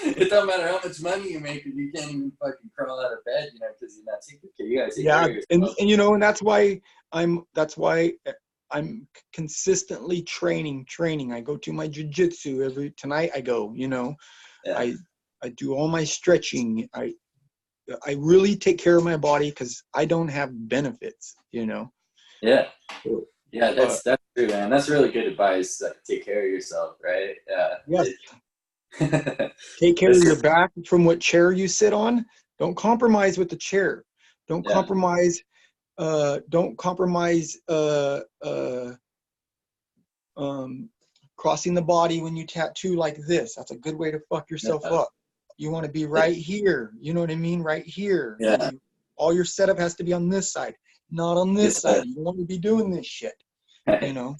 it don't matter how much money you make if you can't even fucking crawl out of bed, you know, because you're not taking care. You gotta take care of yourself. And you know, and that's why I'm consistently training. I go to my jiu-jitsu tonight I go, you know. Yeah. I do all my stretching. I really take care of my body because I don't have benefits, you know. Yeah. Yeah, that's true, man. That's really good advice. Like, take care of yourself, right? Yes. Yeah. Take care of your back from what chair you sit on. Don't compromise with the chair. Don't Yeah. compromise. Don't compromise. Crossing the body when you tattoo like this. That's a good way to fuck yourself up. You want to be right here. You know what I mean? Right here. Yeah. All your setup has to be on this side, not on this side. You don't want to be doing this shit. You know.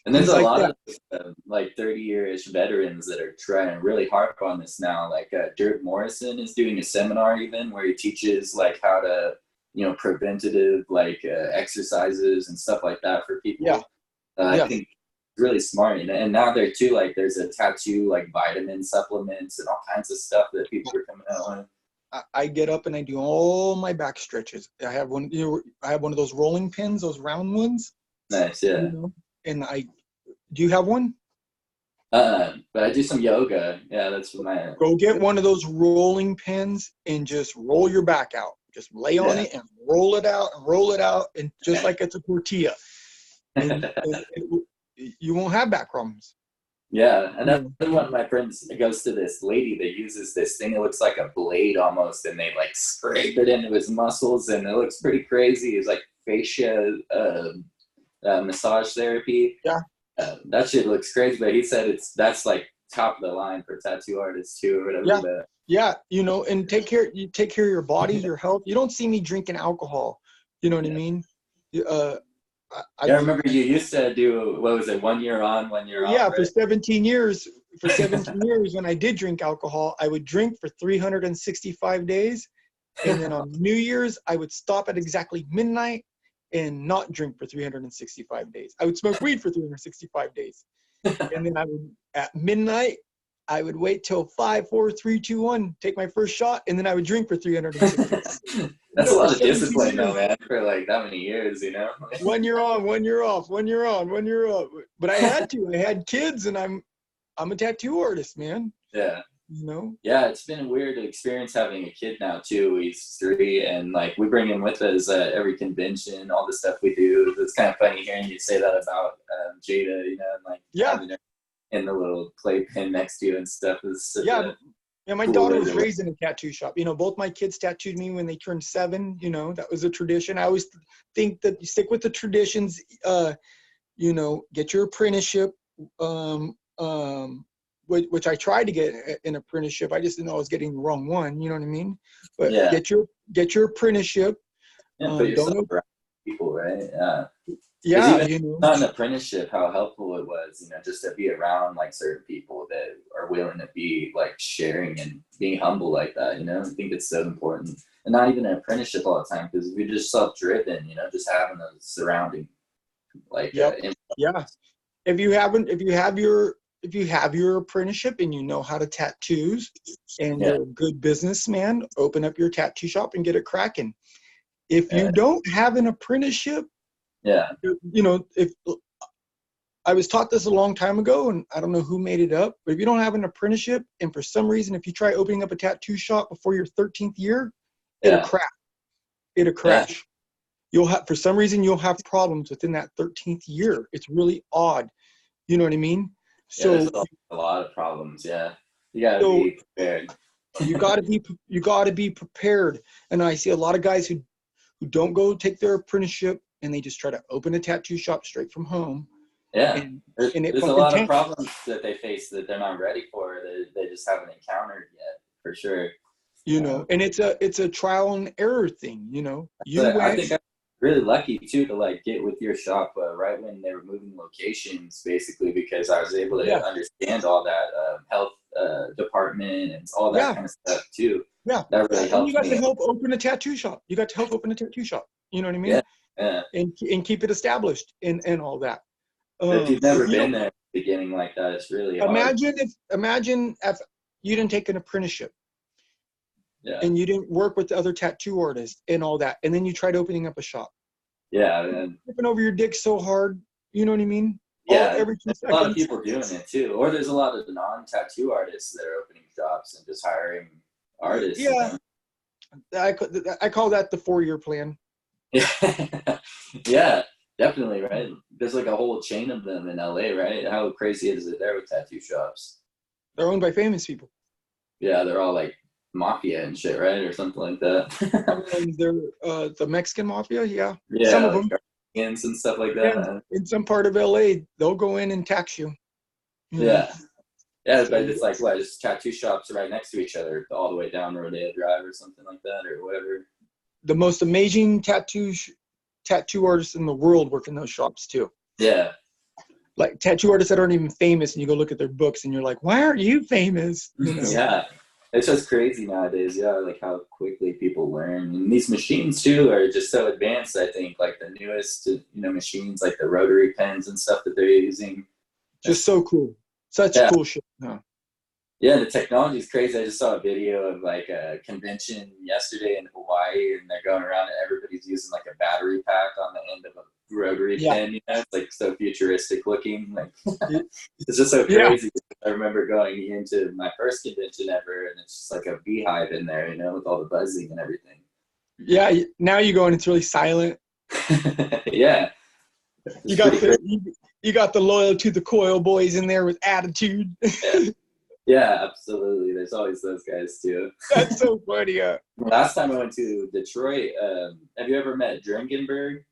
And there's Things a like lot that. of like 30-year-ish veterans that are trying really hard on this now. Like Dirk Morrison is doing a seminar even where he teaches like how to, you know, preventative like exercises and stuff like that for people. Yeah. I think it's really smart. And now there too, like there's a tattoo like vitamin supplements and all kinds of stuff that people are coming out with. I get up and I do all my back stretches. I have one. You know, I have one of those rolling pins, those round ones. Nice, yeah. You know? And do you have one? But I do some yoga. Yeah, that's what my. Go get one of those rolling pins and just roll your back out. Just lay on it and roll it out, and just like it's a tortilla. And you won't have back problems. Yeah, another one of my friends goes to this lady that uses this thing. It looks like a blade almost, and they like scrape it into his muscles, and it looks pretty crazy. It's like fascia massage therapy. Yeah, that shit looks crazy. But he said that's like top of the line for tattoo artists too, or whatever. Yeah, you know, and take care of your body, your health. You don't see me drinking alcohol. You know what I mean? I remember you used to do, what was it, 1 year on, 1 year off? Yeah, right? for 17 years. For 17 years, when I did drink alcohol, I would drink for 365 days. And then on New Year's, I would stop at exactly midnight and not drink for 365 days. I would smoke weed for 365 days. And then at midnight, I would wait till 5, 4, 3, 2, 1, take my first shot, and then I would drink for 365 days. That's a lot of discipline though, man, for like that many years, you know? 1 year on, 1 year off, 1 year on, 1 year off. But I had to. I had kids, and I'm a tattoo artist, man. Yeah. You know? Yeah, it's been a weird experience having a kid now too. He's 3, and like we bring him with us at every convention, all the stuff we do. It's kind of funny hearing you say that about Jada, you know, and like having her in the little clay pin next to you and stuff. Yeah, my daughter was raised in a tattoo shop. You know, both my kids tattooed me when they turned 7. You know, that was a tradition. I always think that you stick with the traditions. You know, get your apprenticeship, which I tried to get an apprenticeship. I just didn't know I was getting the wrong one. You know what I mean? But get your apprenticeship. Put yourself around people, right? Yeah, even you know, not an apprenticeship, how helpful it was, you know, just to be around like certain people that are willing to be like sharing and being humble like that, you know. I think it's so important, and not even an apprenticeship all the time, because if you're just self-driven, you know, just having those surrounding, like, yeah. If you have your apprenticeship and you know how to tattoos, and you're a good businessman, open up your tattoo shop and get it cracking. If you don't have an apprenticeship, you know, if I was taught this a long time ago, and I don't know who made it up, but if you don't have an apprenticeship, and for some reason, if you try opening up a tattoo shop before your 13th year, it'll crash. It'll crash. For some reason, you'll have problems within that 13th year. It's really odd. You know what I mean? So there's a lot of problems. Yeah, you gotta be prepared. you gotta be prepared. And I see a lot of guys who don't go take their apprenticeship, and they just try to open a tattoo shop straight from home. Yeah, there's a lot of problems that they face that they're not ready for, that they just haven't encountered yet, for sure. You know, and it's a trial and error thing, you know. I think I'm really lucky too to like get with your shop right when they were moving locations, basically, because I was able to understand all that health department and all that kind of stuff too. Yeah, that really helped me. You got to help open a tattoo shop. You got to help open a tattoo shop. You know what I mean? Yeah. And keep it established and all that. If you've never been there at the beginning like that, it's really hard. Imagine if you didn't take an apprenticeship. Yeah. And you didn't work with the other tattoo artists and all that, and then you tried opening up a shop. Yeah, man. Flipping over your dick so hard, You know what I mean? All Yeah, every 2 there's a lot of seconds. people doing it too. Or there's a lot of non-tattoo artists that are opening shops and just hiring artists, you Yeah, know? I call that the 4-year plan. Yeah, yeah, definitely, right? There's like a whole chain of them in LA, right? How crazy is it there with tattoo shops? They're owned by famous people. Yeah, they're all like mafia and shit, right? Or something like that. They're the Mexican mafia. Yeah, some Yeah, of like them. Guardians and stuff like Yeah, that. in some part of LA, they'll go in and tax you. Yeah. Yeah, So but it's like what, just tattoo shops right next to each other, all the way down Rodeo Drive or something like that, or whatever. the most amazing tattoo artists in the world work in those shops too. Yeah, Like tattoo artists that aren't even famous, and you go look at their books, and you're like, "Why aren't you famous?" You know? yeah. It's just crazy nowadays, yeah, like how quickly people learn. And these machines too are just so advanced, I think, like the newest, machines, like the rotary pens and stuff that they're using. Just so cool. Such Yeah. cool shit. Huh? Yeah, the technology is crazy. I just saw a video of like a convention yesterday in Hawaii, and they're going around and everybody's using like a battery pack on the end of a rotary Yeah. pen. It's like so futuristic looking. Like it's just so Yeah. crazy. I remember going into my first convention ever, and it's just like a beehive in there, with all the buzzing and everything. Yeah. Now you go and it's really silent. Yeah, You got the loyal to the coil boys in there with attitude. yeah. Yeah, absolutely. There's always those guys too. That's so funny. Last time I went to Detroit, have you ever met Dringenberg?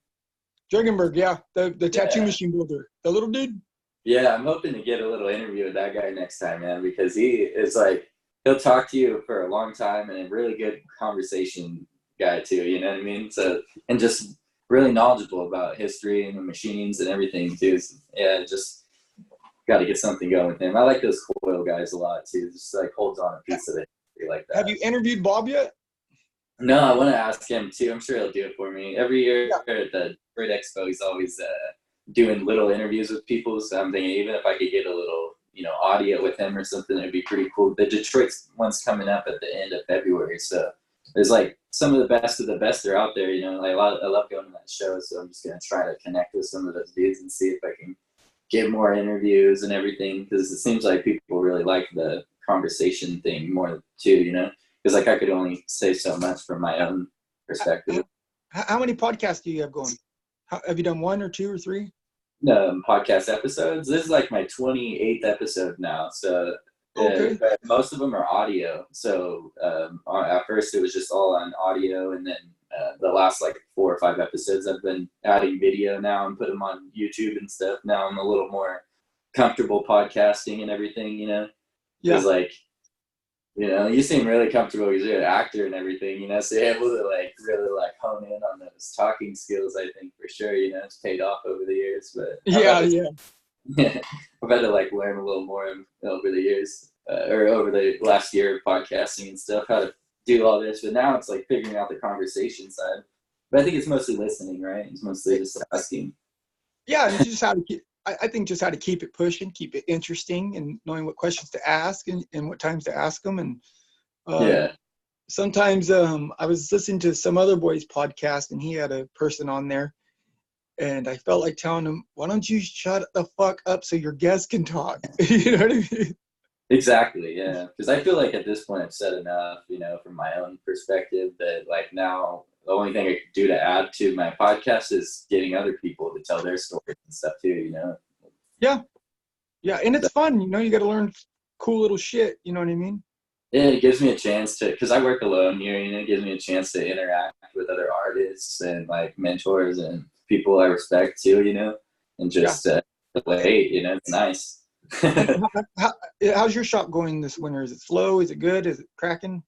Dragonberg, yeah, the tattoo machine builder, the little dude. Yeah, I'm hoping to get a little interview with that guy next time, man, because he is like, he'll talk to you for a long time and a really good conversation guy too, you know what I mean? So, and just really knowledgeable about history and the machines and everything too. So, yeah, just got to get something going with him. I like those coil guys a lot too. Just like holds on a piece of it like that. Have you interviewed Bob yet? No, I want to ask him too. I'm sure he'll do it for me. Every year at the Great Expo, he's always doing little interviews with people. So I'm thinking even if I could get a little, audio with him or something, it'd be pretty cool. The Detroit one's coming up at the end of February. So there's like some of the best are out there, Like I love going to that show. So I'm just going to try to connect with some of those dudes and see if I can get more interviews and everything. Because it seems like people really like the conversation thing more too, Because like I could only say so much from my own perspective. How many podcasts do you have going? Have you done 1 or 2 or 3? Podcast episodes. This is like my 28th episode now. So Okay. most of them are audio. So at first it was just all on audio, and then the last like 4 or 5 episodes I've been adding video now and put them on YouTube and stuff. Now I'm a little more comfortable podcasting and everything, Because like, you seem really comfortable because you're an actor and everything, so you're able to like really like hone in on those talking skills. I think for sure, it's paid off over the years. But Yeah. I've had to like learn a little more over the years, or over the last year of podcasting and stuff, how to do all this. But now it's like figuring out the conversation side. But I think it's mostly listening, right? It's mostly just asking. Yeah, and just how to keep. I think just how to keep it pushing, keep it interesting, and knowing what questions to ask and what times to ask them. And sometimes I was listening to some other boy's podcast, and he had a person on there, and I felt like telling him, "Why don't you shut the fuck up so your guests can talk?" You know what I mean? Exactly, yeah. Because I feel like at this point I've said enough, from my own perspective, that like now the only thing I can do to add to my podcast is getting other people to tell their stories and stuff too, Yeah, and it's fun. You got to learn cool little shit. You know what I mean? Yeah, it gives me a chance to, because I work alone here, it gives me a chance to interact with other artists and like mentors and people I respect too, and just relate, it's nice. How's your shop going this winter? Is it slow? Is it good? Is it cracking?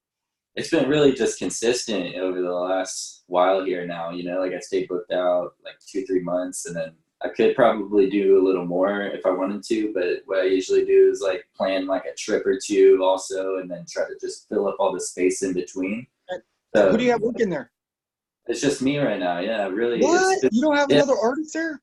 It's been really just consistent over the last while here now, like I stayed booked out like 2-3 months, and then I could probably do a little more if I wanted to, but what I usually do is like plan like a trip or 2 also, and then try to just fill up all the space in between. So, who do you have working there? It's just me right now. Yeah, really. What? You don't have another artist there?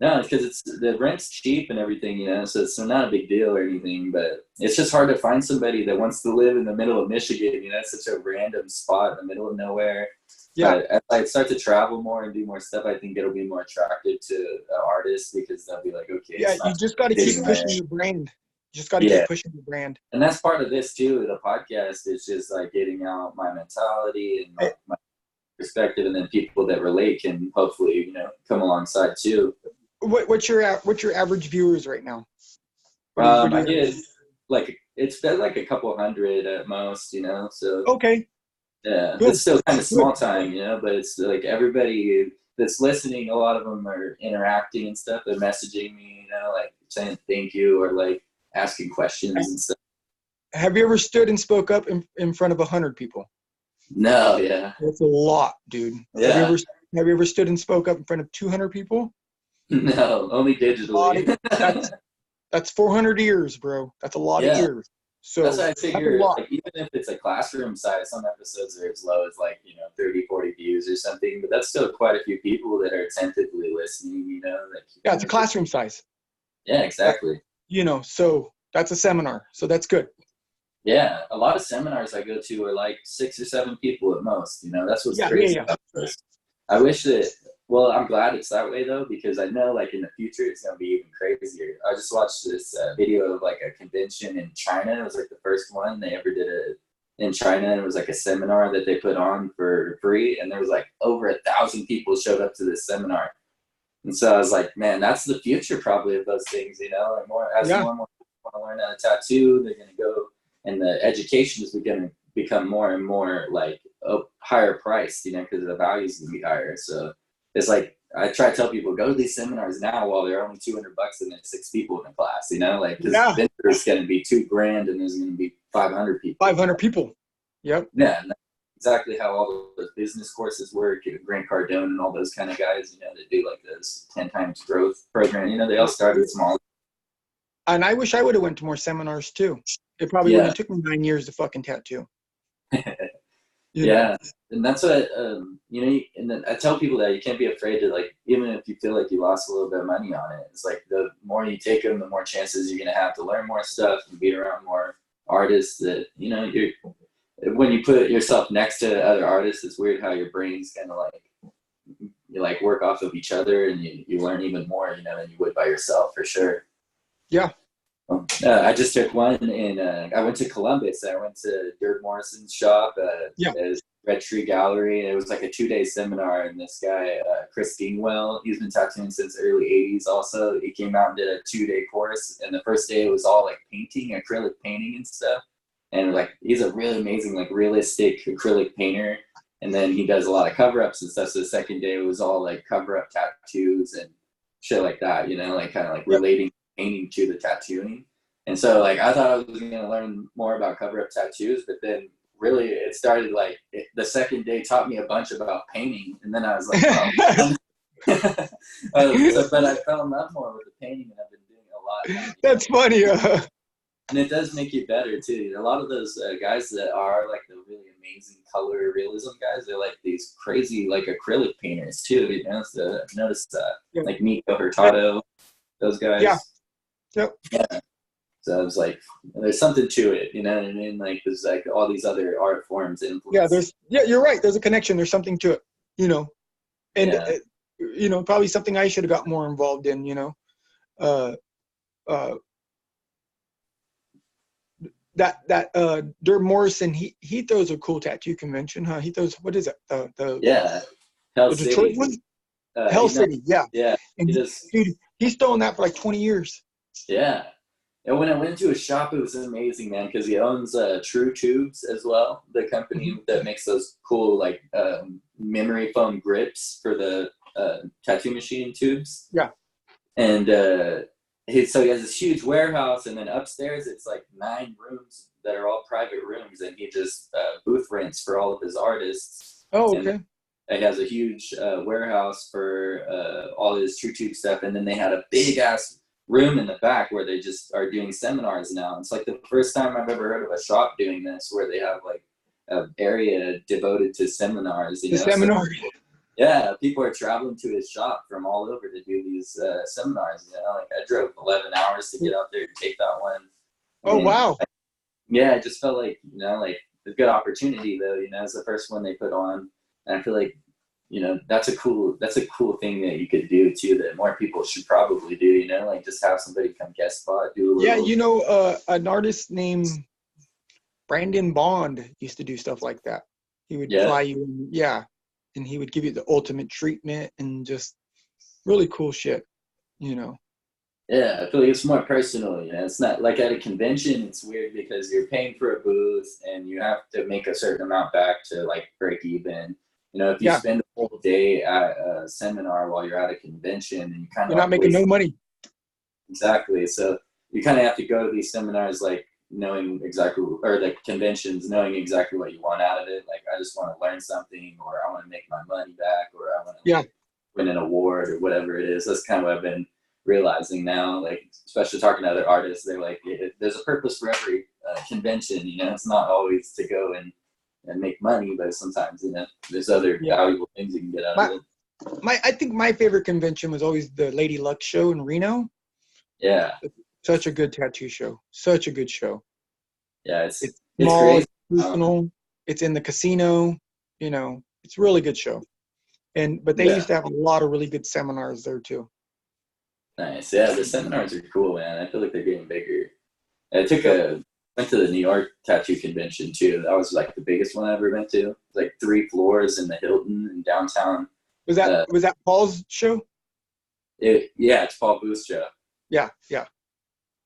No, because it's the rent's cheap and everything, so it's not a big deal or anything. But it's just hard to find somebody that wants to live in the middle of Michigan. It's such a random spot in the middle of nowhere. Yeah. But as I start to travel more and do more stuff, I think it'll be more attractive to artists because they'll be like, okay, Yeah, it's you not just got to keep sitting pushing there. your brand. You just got to Yeah. keep pushing your brand. And that's part of this too. The podcast is just like getting out my mentality and my perspective, and then people that relate can hopefully, come alongside too. What's your average viewers right now? I get it's been like a couple hundred at most, so okay. Yeah, Good. it's still kind of small time, but it's like everybody that's listening, a lot of them are interacting and stuff. They're messaging me, like saying thank you or like asking questions and stuff. Have you ever stood and spoke up in front of 100 people? No, yeah. That's a lot, dude. Yeah. Have you ever stood and spoke up in front of 200 people? No, only digitally. That's 400 ears, bro. That's a lot of ears. So that's why I figure, like, even if it's a classroom size, some episodes are as low as 30, 40 views or something, but that's still quite a few people that are attentively listening, yeah, it's a classroom size. Yeah, exactly. So that's a seminar. So that's good. Yeah, a lot of seminars I go to are like 6 or 7 people at most. That's what's crazy about this. I wish that. Well, I'm glad it's that way though, because I know like in the future it's gonna be even crazier. I just watched this video of like a convention in China. It was like the first one they ever did in China. It was like a seminar that they put on for free, and there was like over 1,000 people showed up to this seminar. And so I was like, man, that's the future probably of those things. Like more and more people want to learn how to tattoo, they're gonna go. And the education is going to become more and more like higher priced, because the value is going to be higher. So it's like I try to tell people, go to these seminars now while they're only $200 and there's 6 people in the class. Because there's going to be $2,000 and there's going to be 500 people. 500 people. Yep. Yeah, and that's exactly how all those business courses work. Grant Cardone and all those kind of guys, that do like those 10 times growth program. They all started small. And I wish I would have went to more seminars too. It probably would have took me 9 years to fucking tattoo. Yeah, and that's what and then I tell people that you can't be afraid to, like, even if you feel like you lost a little bit of money on it, it's like the more you take them, the more chances you're gonna have to learn more stuff and be around more artists. That you're when you put yourself next to other artists, it's weird how your brains kind of like work off of each other, and you learn even more than you would by yourself, for sure. Yeah. I just took one, and I went to Columbus. I went to Dirk Morrison's shop at Red Tree Gallery, and it was like a 2-day seminar. And this guy, Chris Dingwell, he's been tattooing since the early 80s also. He came out and did a 2-day course, and the first day it was all like painting, acrylic painting and stuff. And like he's a really amazing, like, realistic acrylic painter. And then he does a lot of cover-ups and stuff. So the second day it was all like cover-up tattoos and shit like that, like kind of like relating painting to the tattooing. And so like I thought I was going to learn more about cover-up tattoos, but then really it started like the second day taught me a bunch about painting, and then I was like, but I fell in love more with the painting, and I've been doing it a lot. That's funny. And it does make you better too. A lot of those guys that are like the really amazing color realism guys, they're like these crazy like acrylic painters too. So I've noticed that, like Nico Hurtado, those guys. Yeah. Yep. Yeah. So I was like, there's something to it, you know what I mean? Like there's like all these other art forms influence. Yeah, you're right. There's a connection. There's something to it, and probably something I should have got more involved in, that Dirk Morrison, he throws a cool tattoo convention, huh? He throws, what is it? Hell the Detroit City. One? Hell City, yeah. Yeah. And dude, he's throwing that for like 20 years. Yeah. And when I went to his shop, it was amazing, man, because he owns True Tubes as well, the company that makes those cool like memory foam grips for the tattoo machine tubes. Yeah. And so he has this huge warehouse, and then upstairs it's like 9 rooms that are all private rooms, and he just booth rents for all of his artists. Oh, okay. And he has a huge warehouse for all his True Tube stuff, and then they had a big ass room in the back where they just are doing seminars now. It's like the first time I've ever heard of a shop doing this, where they have like an area devoted to seminars. Seminars. Yeah, people are traveling to his shop from all over to do these seminars. You know, like I drove 11 hours to get out there to take that one. Oh, And wow. yeah, I just felt like, you know, like a good opportunity though, you know, it's the first one they put on. And I feel like, you know, that's a cool thing that you could do too, that more people should probably do, you know, like just have somebody come guest spot, do a Yeah, little. you know, an artist named Brandon Bond used to do stuff like that. He would Yeah. fly you in, yeah, and he would give you the ultimate treatment and just really cool shit, you know. Yeah, I feel like it's more personal, you know. It's not like at a convention, it's weird because you're paying for a booth and you have to make a certain amount back to like break even. You know, if you Yeah, spend a whole day at a seminar while you're at a convention and you kind you're of not like making waste. no money. Exactly. So you kind of have to go to these seminars like knowing exactly, or the conventions, knowing exactly what you want out of it. Like, I just want to learn something, or I want to make my money back, or I want to Yeah. like win an award or whatever it is. That's kind of what I've been realizing now. Like, especially talking to other artists, they're like, there's a purpose for every convention. You know, it's not always to go and make money, but sometimes, you know, there's other Yeah. valuable things you can get out of it. I think my favorite convention was always the Lady Luck show in Reno. Yeah. Such a good tattoo show. Such a good show. Yeah. It's It's small, crazy. it's personal, it's in the casino, you know, it's a really good show. But they Yeah. used to have a lot of really good seminars there too. Nice. Yeah, the seminars are cool, man. I feel like they're getting bigger. I went to the New York tattoo convention too. That was like the biggest one I ever went to. Like 3 floors in the Hilton in downtown. Was that Paul's show? It's Paul Booth's show. Yeah, yeah.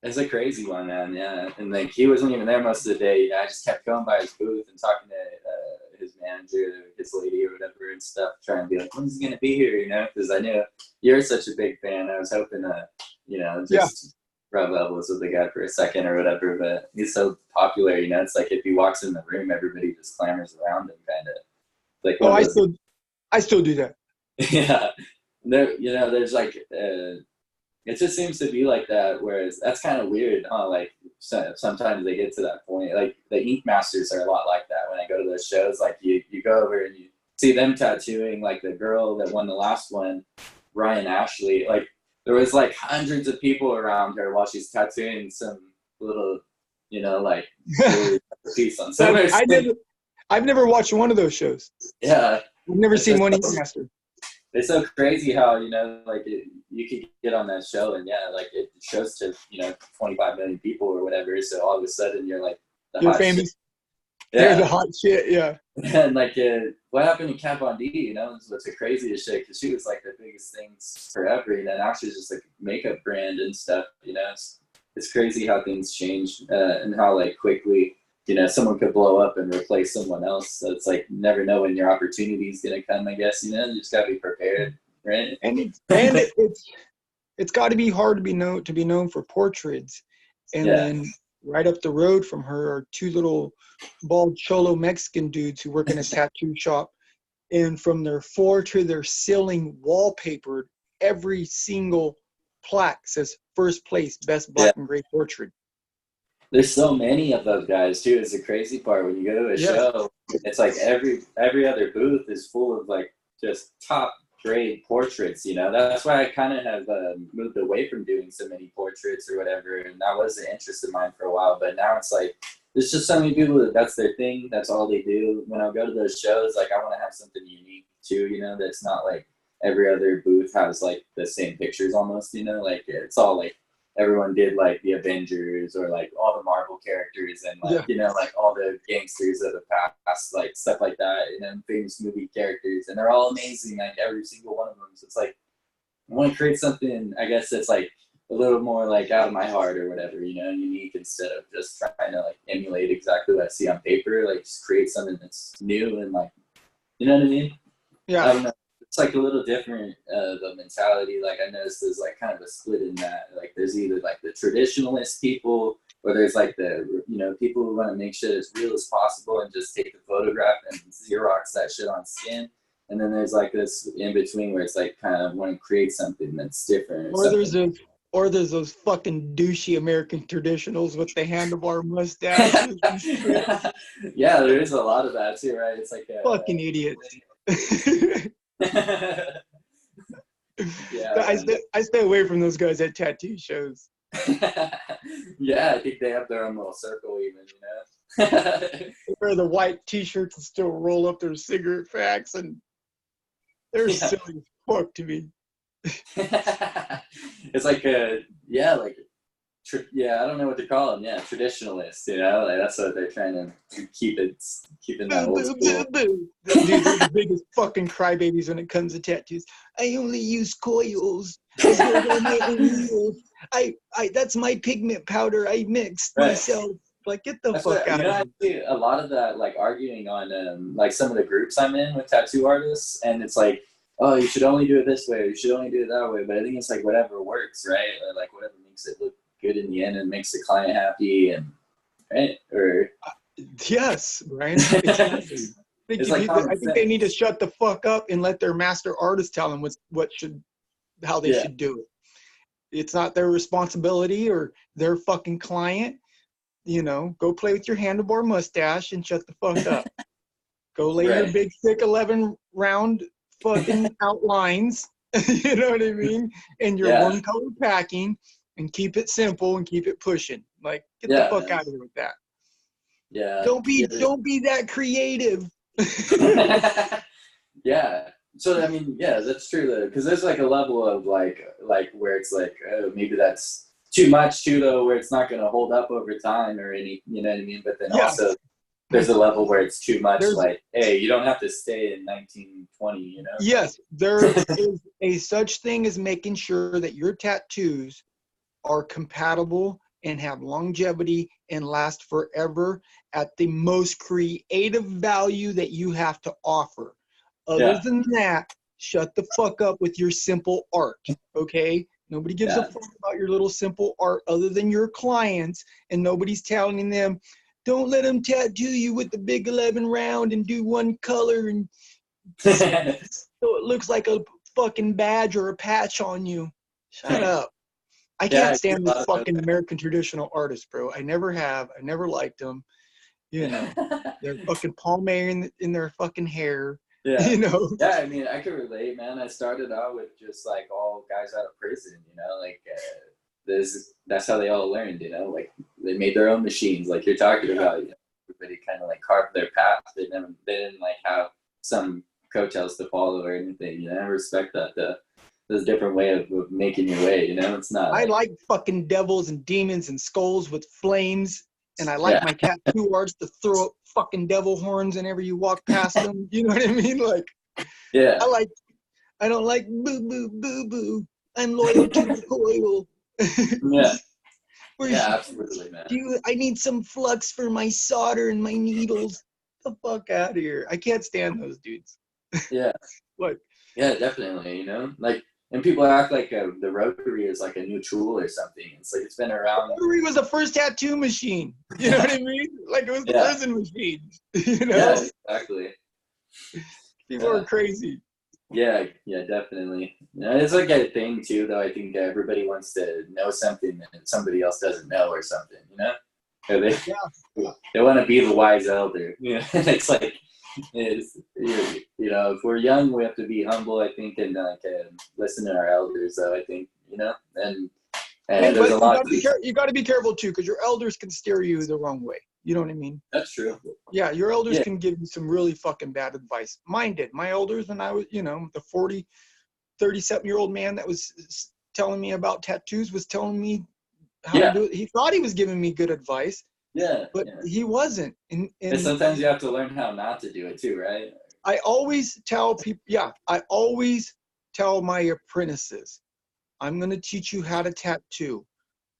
It's a crazy one, man. Yeah, and like he wasn't even there most of the day. You know, I just kept going by his booth and talking to his manager, his lady, or whatever, and stuff, trying to be like, when's he gonna be here? You know, because I knew you're such a big fan. I was hoping to, you know, just rub elbows with the guy for a second or whatever. But he's so popular, you know. It's like if he walks in the room, everybody just clamors around him, kind of. Like Oh, I still do that. yeah, there, you know, there's like. It just seems to be like that, whereas that's kind of weird, huh? Like, sometimes they get to that point. Like, the Ink Masters are a lot like that. When I go to those shows, like, you go over and you see them tattooing, like, the girl that won the last one, Ryan Ashley. Like, there was, like, hundreds of people around her while she's tattooing some little, you know, like, piece on somewhere. I've never watched one of those shows. Yeah. I've never seen one Ink Master. It's so crazy how, you know, like you could get on that show and yeah, like it shows to, you know, 25 million people or whatever. So all of a sudden you're like you're famous. Shit. Yeah. You're the hot shit. Yeah. And like, what happened to Kat Von D? You know, what's the craziest shit? Because she was like the biggest things forever. You know, now she's just like a makeup brand and stuff. You know, it's crazy how things change and how like quickly, you know, someone could blow up and replace someone else. So it's like, you never know when your opportunity is going to come, I guess, you know, you just got to be prepared, right? And it's got to be hard to be known for portraits. And then right up the road from her are 2 little bald cholo Mexican dudes who work in a tattoo shop. And from their floor to their ceiling wallpapered, every single plaque says first place, best black and gray portrait. There's so many of those guys too. Is the crazy part. When you go to a show, it's like every other booth is full of like just top grade portraits. You know, that's why I kind of have moved away from doing so many portraits or whatever. And that was an interest of mine for a while. But now it's like there's just so many people that's their thing. That's all they do. When I go to those shows, like I want to have something unique too. You know, that's not like every other booth has like the same pictures almost. You know, like it's all like. Everyone did like the Avengers or like all the Marvel characters and like, you know, like all the gangsters of the past, like stuff like that, and then famous movie characters, and they're all amazing, like every single one of them. So it's like, I want to create something, I guess, that's like a little more like out of my heart or whatever, you know, unique instead of just trying to like emulate exactly what I see on paper, like just create something that's new and like, you know what I mean? Yeah. I don't know. It's like a little different the mentality. Like I noticed there's like kind of a split in that. Like there's either like the traditionalist people, or there's like the, you know, people who want to make shit as real as possible and just take the photograph and Xerox that shit on skin. And then there's like this in between where it's like kind of want to create something that's different. Or there's those fucking douchey American traditionals with the handlebar mustaches. Yeah, there is a lot of that too, right? It's like fucking idiots. I stay away from those guys at tattoo shows. Yeah, I think they have their own little circle even, you know? They wear the white T-shirts and still roll up their cigarette packs, and they're Yeah. silly as fuck to me. It's like I don't know what to call them. Yeah, traditionalists. You know, like that's what they're trying to keep in that Boo, old boo, school. boo, boo. Dude, they're the biggest fucking crybabies when it comes to tattoos. I only use coils. This goes on my own needles. That's my pigment powder. I mixed Right. myself. Like, get the That's fuck what out you know. of I here. see a lot of that like arguing on like some of the groups I'm in with tattoo artists, and it's like, oh, you should only do it this way, or you should only do it that way. But I think it's like whatever works, right? Or like whatever makes it look good in the end and makes the client happy, and right or Yes, Brian. Exactly. it's like common I think they need to sense. shut the fuck up and let their master artist tell them how they Yeah. should do it. It's not their responsibility or their fucking client. You know, go play with your handlebar mustache and shut the fuck up. Go lay your Right. big thick 11 round fucking outlines. You know what I mean? And your Yeah. one color packing, and keep it simple and keep it pushing. Like, get the Yeah, fuck man. out of here with that. Yeah. Don't be that creative. Yeah. So I mean, yeah, that's true though, because there's like a level of like where it's like, oh, maybe that's too much too though, where it's not going to hold up over time or any, you know what I mean? But then Yes. also there's a level where it's too much. There's Like, hey, you don't have to stay in 1920, you know? Yes, there is a such thing as making sure that your tattoos are compatible and have longevity and last forever at the most creative value that you have to offer. Other Yeah. than that, shut the fuck up with your simple art, okay? Nobody gives a Yeah. fuck about your little simple art other than your clients, and nobody's telling them, don't let them tattoo you with the big 11 round and do one color and so it looks like a fucking badge or a patch on you. Shut up. I Yeah, can't I see stand a lot those of fucking American traditional artists, bro. I never have. I never liked them. You know, those. they're fucking palming in their fucking hair. Yeah. You know. Yeah, I mean, I can relate, man. I started out with just like all guys out of prison, you know, like that's how they all learned, you know, like they made their own machines, like you're talking about. You know, everybody kind of like carved their path. They didn't like have some coattails to follow or anything. You know, I respect that. There's a different way of making your way. You know, it's not I like like fucking devils and demons and skulls with flames, and I like yeah, my tattoo artists to throw up fucking devil horns whenever you walk past them. You know what I mean? Like yeah, I don't like boo boo boo boo. I'm loyal to the coil. yeah, Where's yeah, absolutely, man. I need some flux for my solder and my needles. Get the fuck out of here. I can't stand those dudes. Yeah. What? Yeah, definitely. You know, like, and people act like the rotary is like a new tool or something. It's like it's been around. Rotary was the first tattoo machine. You know what I mean? Like it was the Yeah, prison machine. You yeah, know? exactly. People are crazy. Yeah, yeah, definitely. You know, it's like a thing too, though. I think everybody wants to know something that somebody else doesn't know or something. You know, or they want to be the wise elder. You know, it's like you know, if we're young, we have to be humble. I think and like listen to our elders. Though I think you know, and there's But a lot. you got to be careful too, because your elders can steer you the wrong way. You know what I mean? That's true. Yeah, your elders Yeah, can give you some really fucking bad advice. Mine did. My elders, when I was, you know, the 37-year-old man that was telling me about tattoos was telling me how to yeah, do it. He thought he was giving me good advice, yeah, but yeah. he wasn't. And sometimes you have to learn how not to do it too, right? I always tell people, I always tell my apprentices, I'm going to teach you how to tattoo.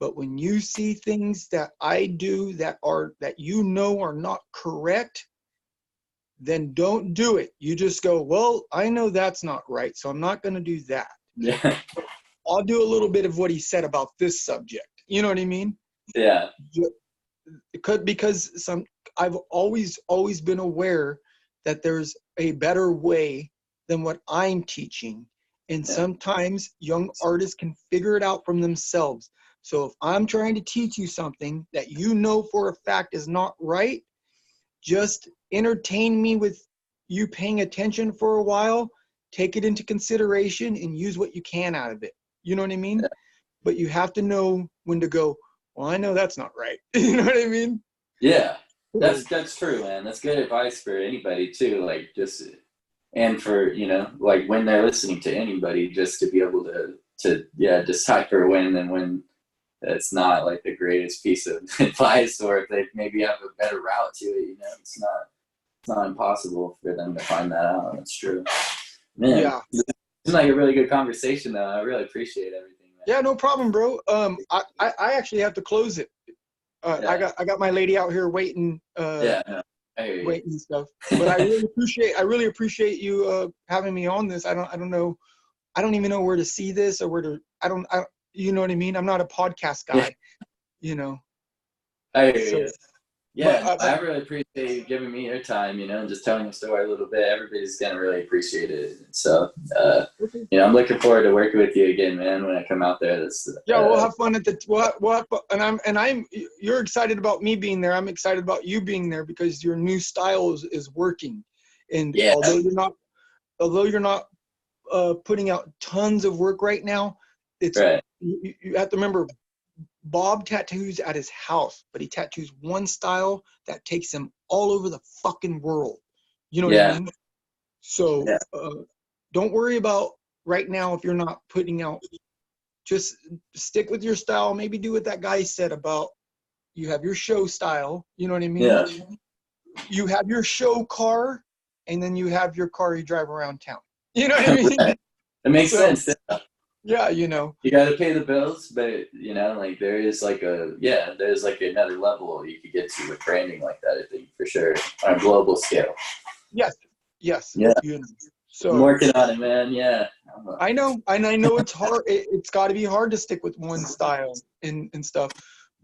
But when you see things that I do that you know are not correct, then don't do it. You just go, well, I know that's not right, so I'm not going to do that. Yeah, I'll do a little bit of what he said about this subject. You know what I mean? yeah, Because I've always been aware that there's a better way than what I'm teaching. And yeah, sometimes young artists can figure it out from themselves. So if I'm trying to teach you something that you know for a fact is not right, just entertain me with you paying attention for a while, take it into consideration, and use what you can out of it. You know what I mean? But you have to know when to go, well, I know that's not right. You know what I mean? Yeah, that's true, man. That's good advice for anybody too. Like just, and for, like when they're listening to anybody, just to be able to decipher when and when it's not like the greatest piece of advice, or if they maybe have a better route to it. It's not impossible for them to find that out. That's true. Man, Yeah. it's like a really good conversation though. I really appreciate everything, man. Yeah, no problem, bro. I actually have to close it. I got my lady out here waiting. Waiting and stuff. But I really appreciate you having me on this. I don't know. I don't even know where to see this or where to. You know what I mean? I'm not a podcast guy. I hear you. Yeah, I really appreciate you giving me your time, and just telling the story a little bit. Everybody's gonna really appreciate it. So, I'm looking forward to working with you again, man. When I come out there, we'll have fun at the. You're excited about me being there. I'm excited about you being there because your new style is working, and although you're not putting out tons of work right now, it's right. You have to remember. Bob tattoos at his house, but he tattoos one style that takes him all over the fucking world. You know what I mean? So don't worry about right now if you're not putting out. Just stick with your style. Maybe do what that guy said about you have your show style. You know what I mean? Yeah. You have your show car, and then you have your car you drive around town. You know what I mean? Right. It makes sense. Yeah, you got to pay the bills, but like there's like another level you could get to with branding like that. I think for sure on a global scale. Yes. Yeah. So I'm working on it, man. Yeah. I know it's hard. It's got to be hard to stick with one style and stuff,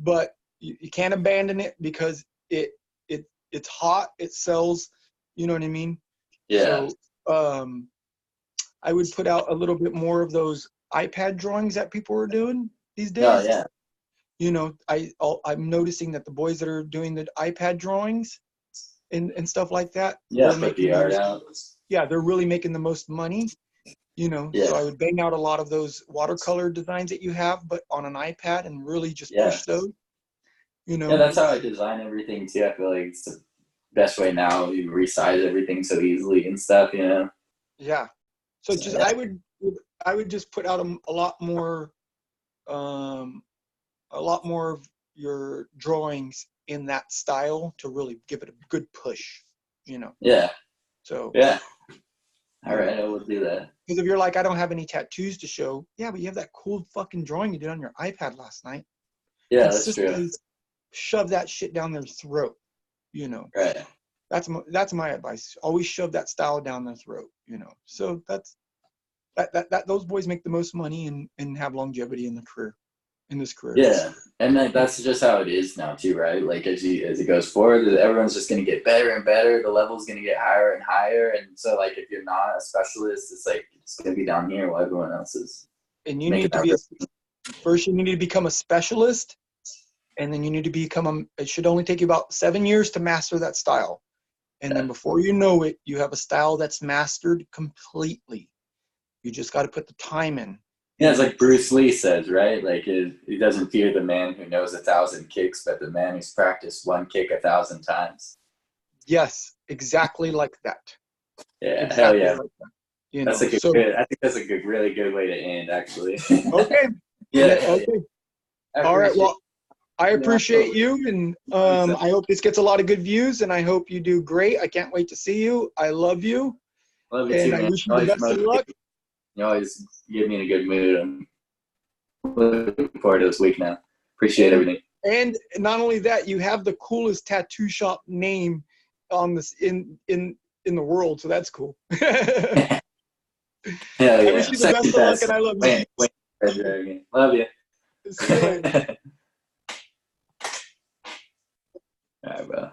but you can't abandon it because it's hot. It sells. You know what I mean? Yeah. So I would put out a little bit more of those iPad drawings that people are doing these days. Oh yeah. I'm noticing that the boys that are doing the iPad drawings and stuff like that, they're making art out. Yeah, they're really making the most money. Yeah. So I would bang out a lot of those watercolor designs that you have, but on an iPad and really just push those. Yeah, that's how I design everything too. I feel like it's the best way now. You resize everything so easily and stuff. Yeah. So just I would just put out a lot more of your drawings in that style to really give it a good push, Yeah. So yeah. All right, I will do that. Because if you're like, I don't have any tattoos to show, yeah, but you have that cool fucking drawing you did on your iPad last night. Yeah, that's true. Shove that shit down their throat, Right. That's my advice. Always shove that style down their throat, So that's that those boys make the most money and have longevity in this career. Yeah, and that's just how it is now too, right? Like as it goes forward, everyone's just going to get better and better. The level's going to get higher and higher, and so like if you're not a specialist, it's like it's going to be down here while everyone else is. And you need to be first. You need to become a specialist, and then you need to become it should only take you about 7 years to master that style, and then before you know it, you have a style that's mastered completely. You just got to put the time in. Yeah, it's like Bruce Lee says, right? Like he doesn't fear the man who knows 1,000 kicks, but the man who's practiced one kick 1,000 times. Yes, exactly like that. Yeah, exactly hell yeah. Like that. That's a good. I think that's a really good way to end, actually. Okay. Okay. All right. Well, I appreciate you, and I hope this gets a lot of good views, and I hope you do great. I can't wait to see you. I love you. Love you too, man. I wish you the best of luck. You always get me in a good mood. I'm looking forward to this week now. Appreciate everything. And not only that, you have the coolest tattoo shop name on this in the world, so that's cool. Hell yeah. I wish you the best of luck, and I love you. Love you. See you later. All right, bro.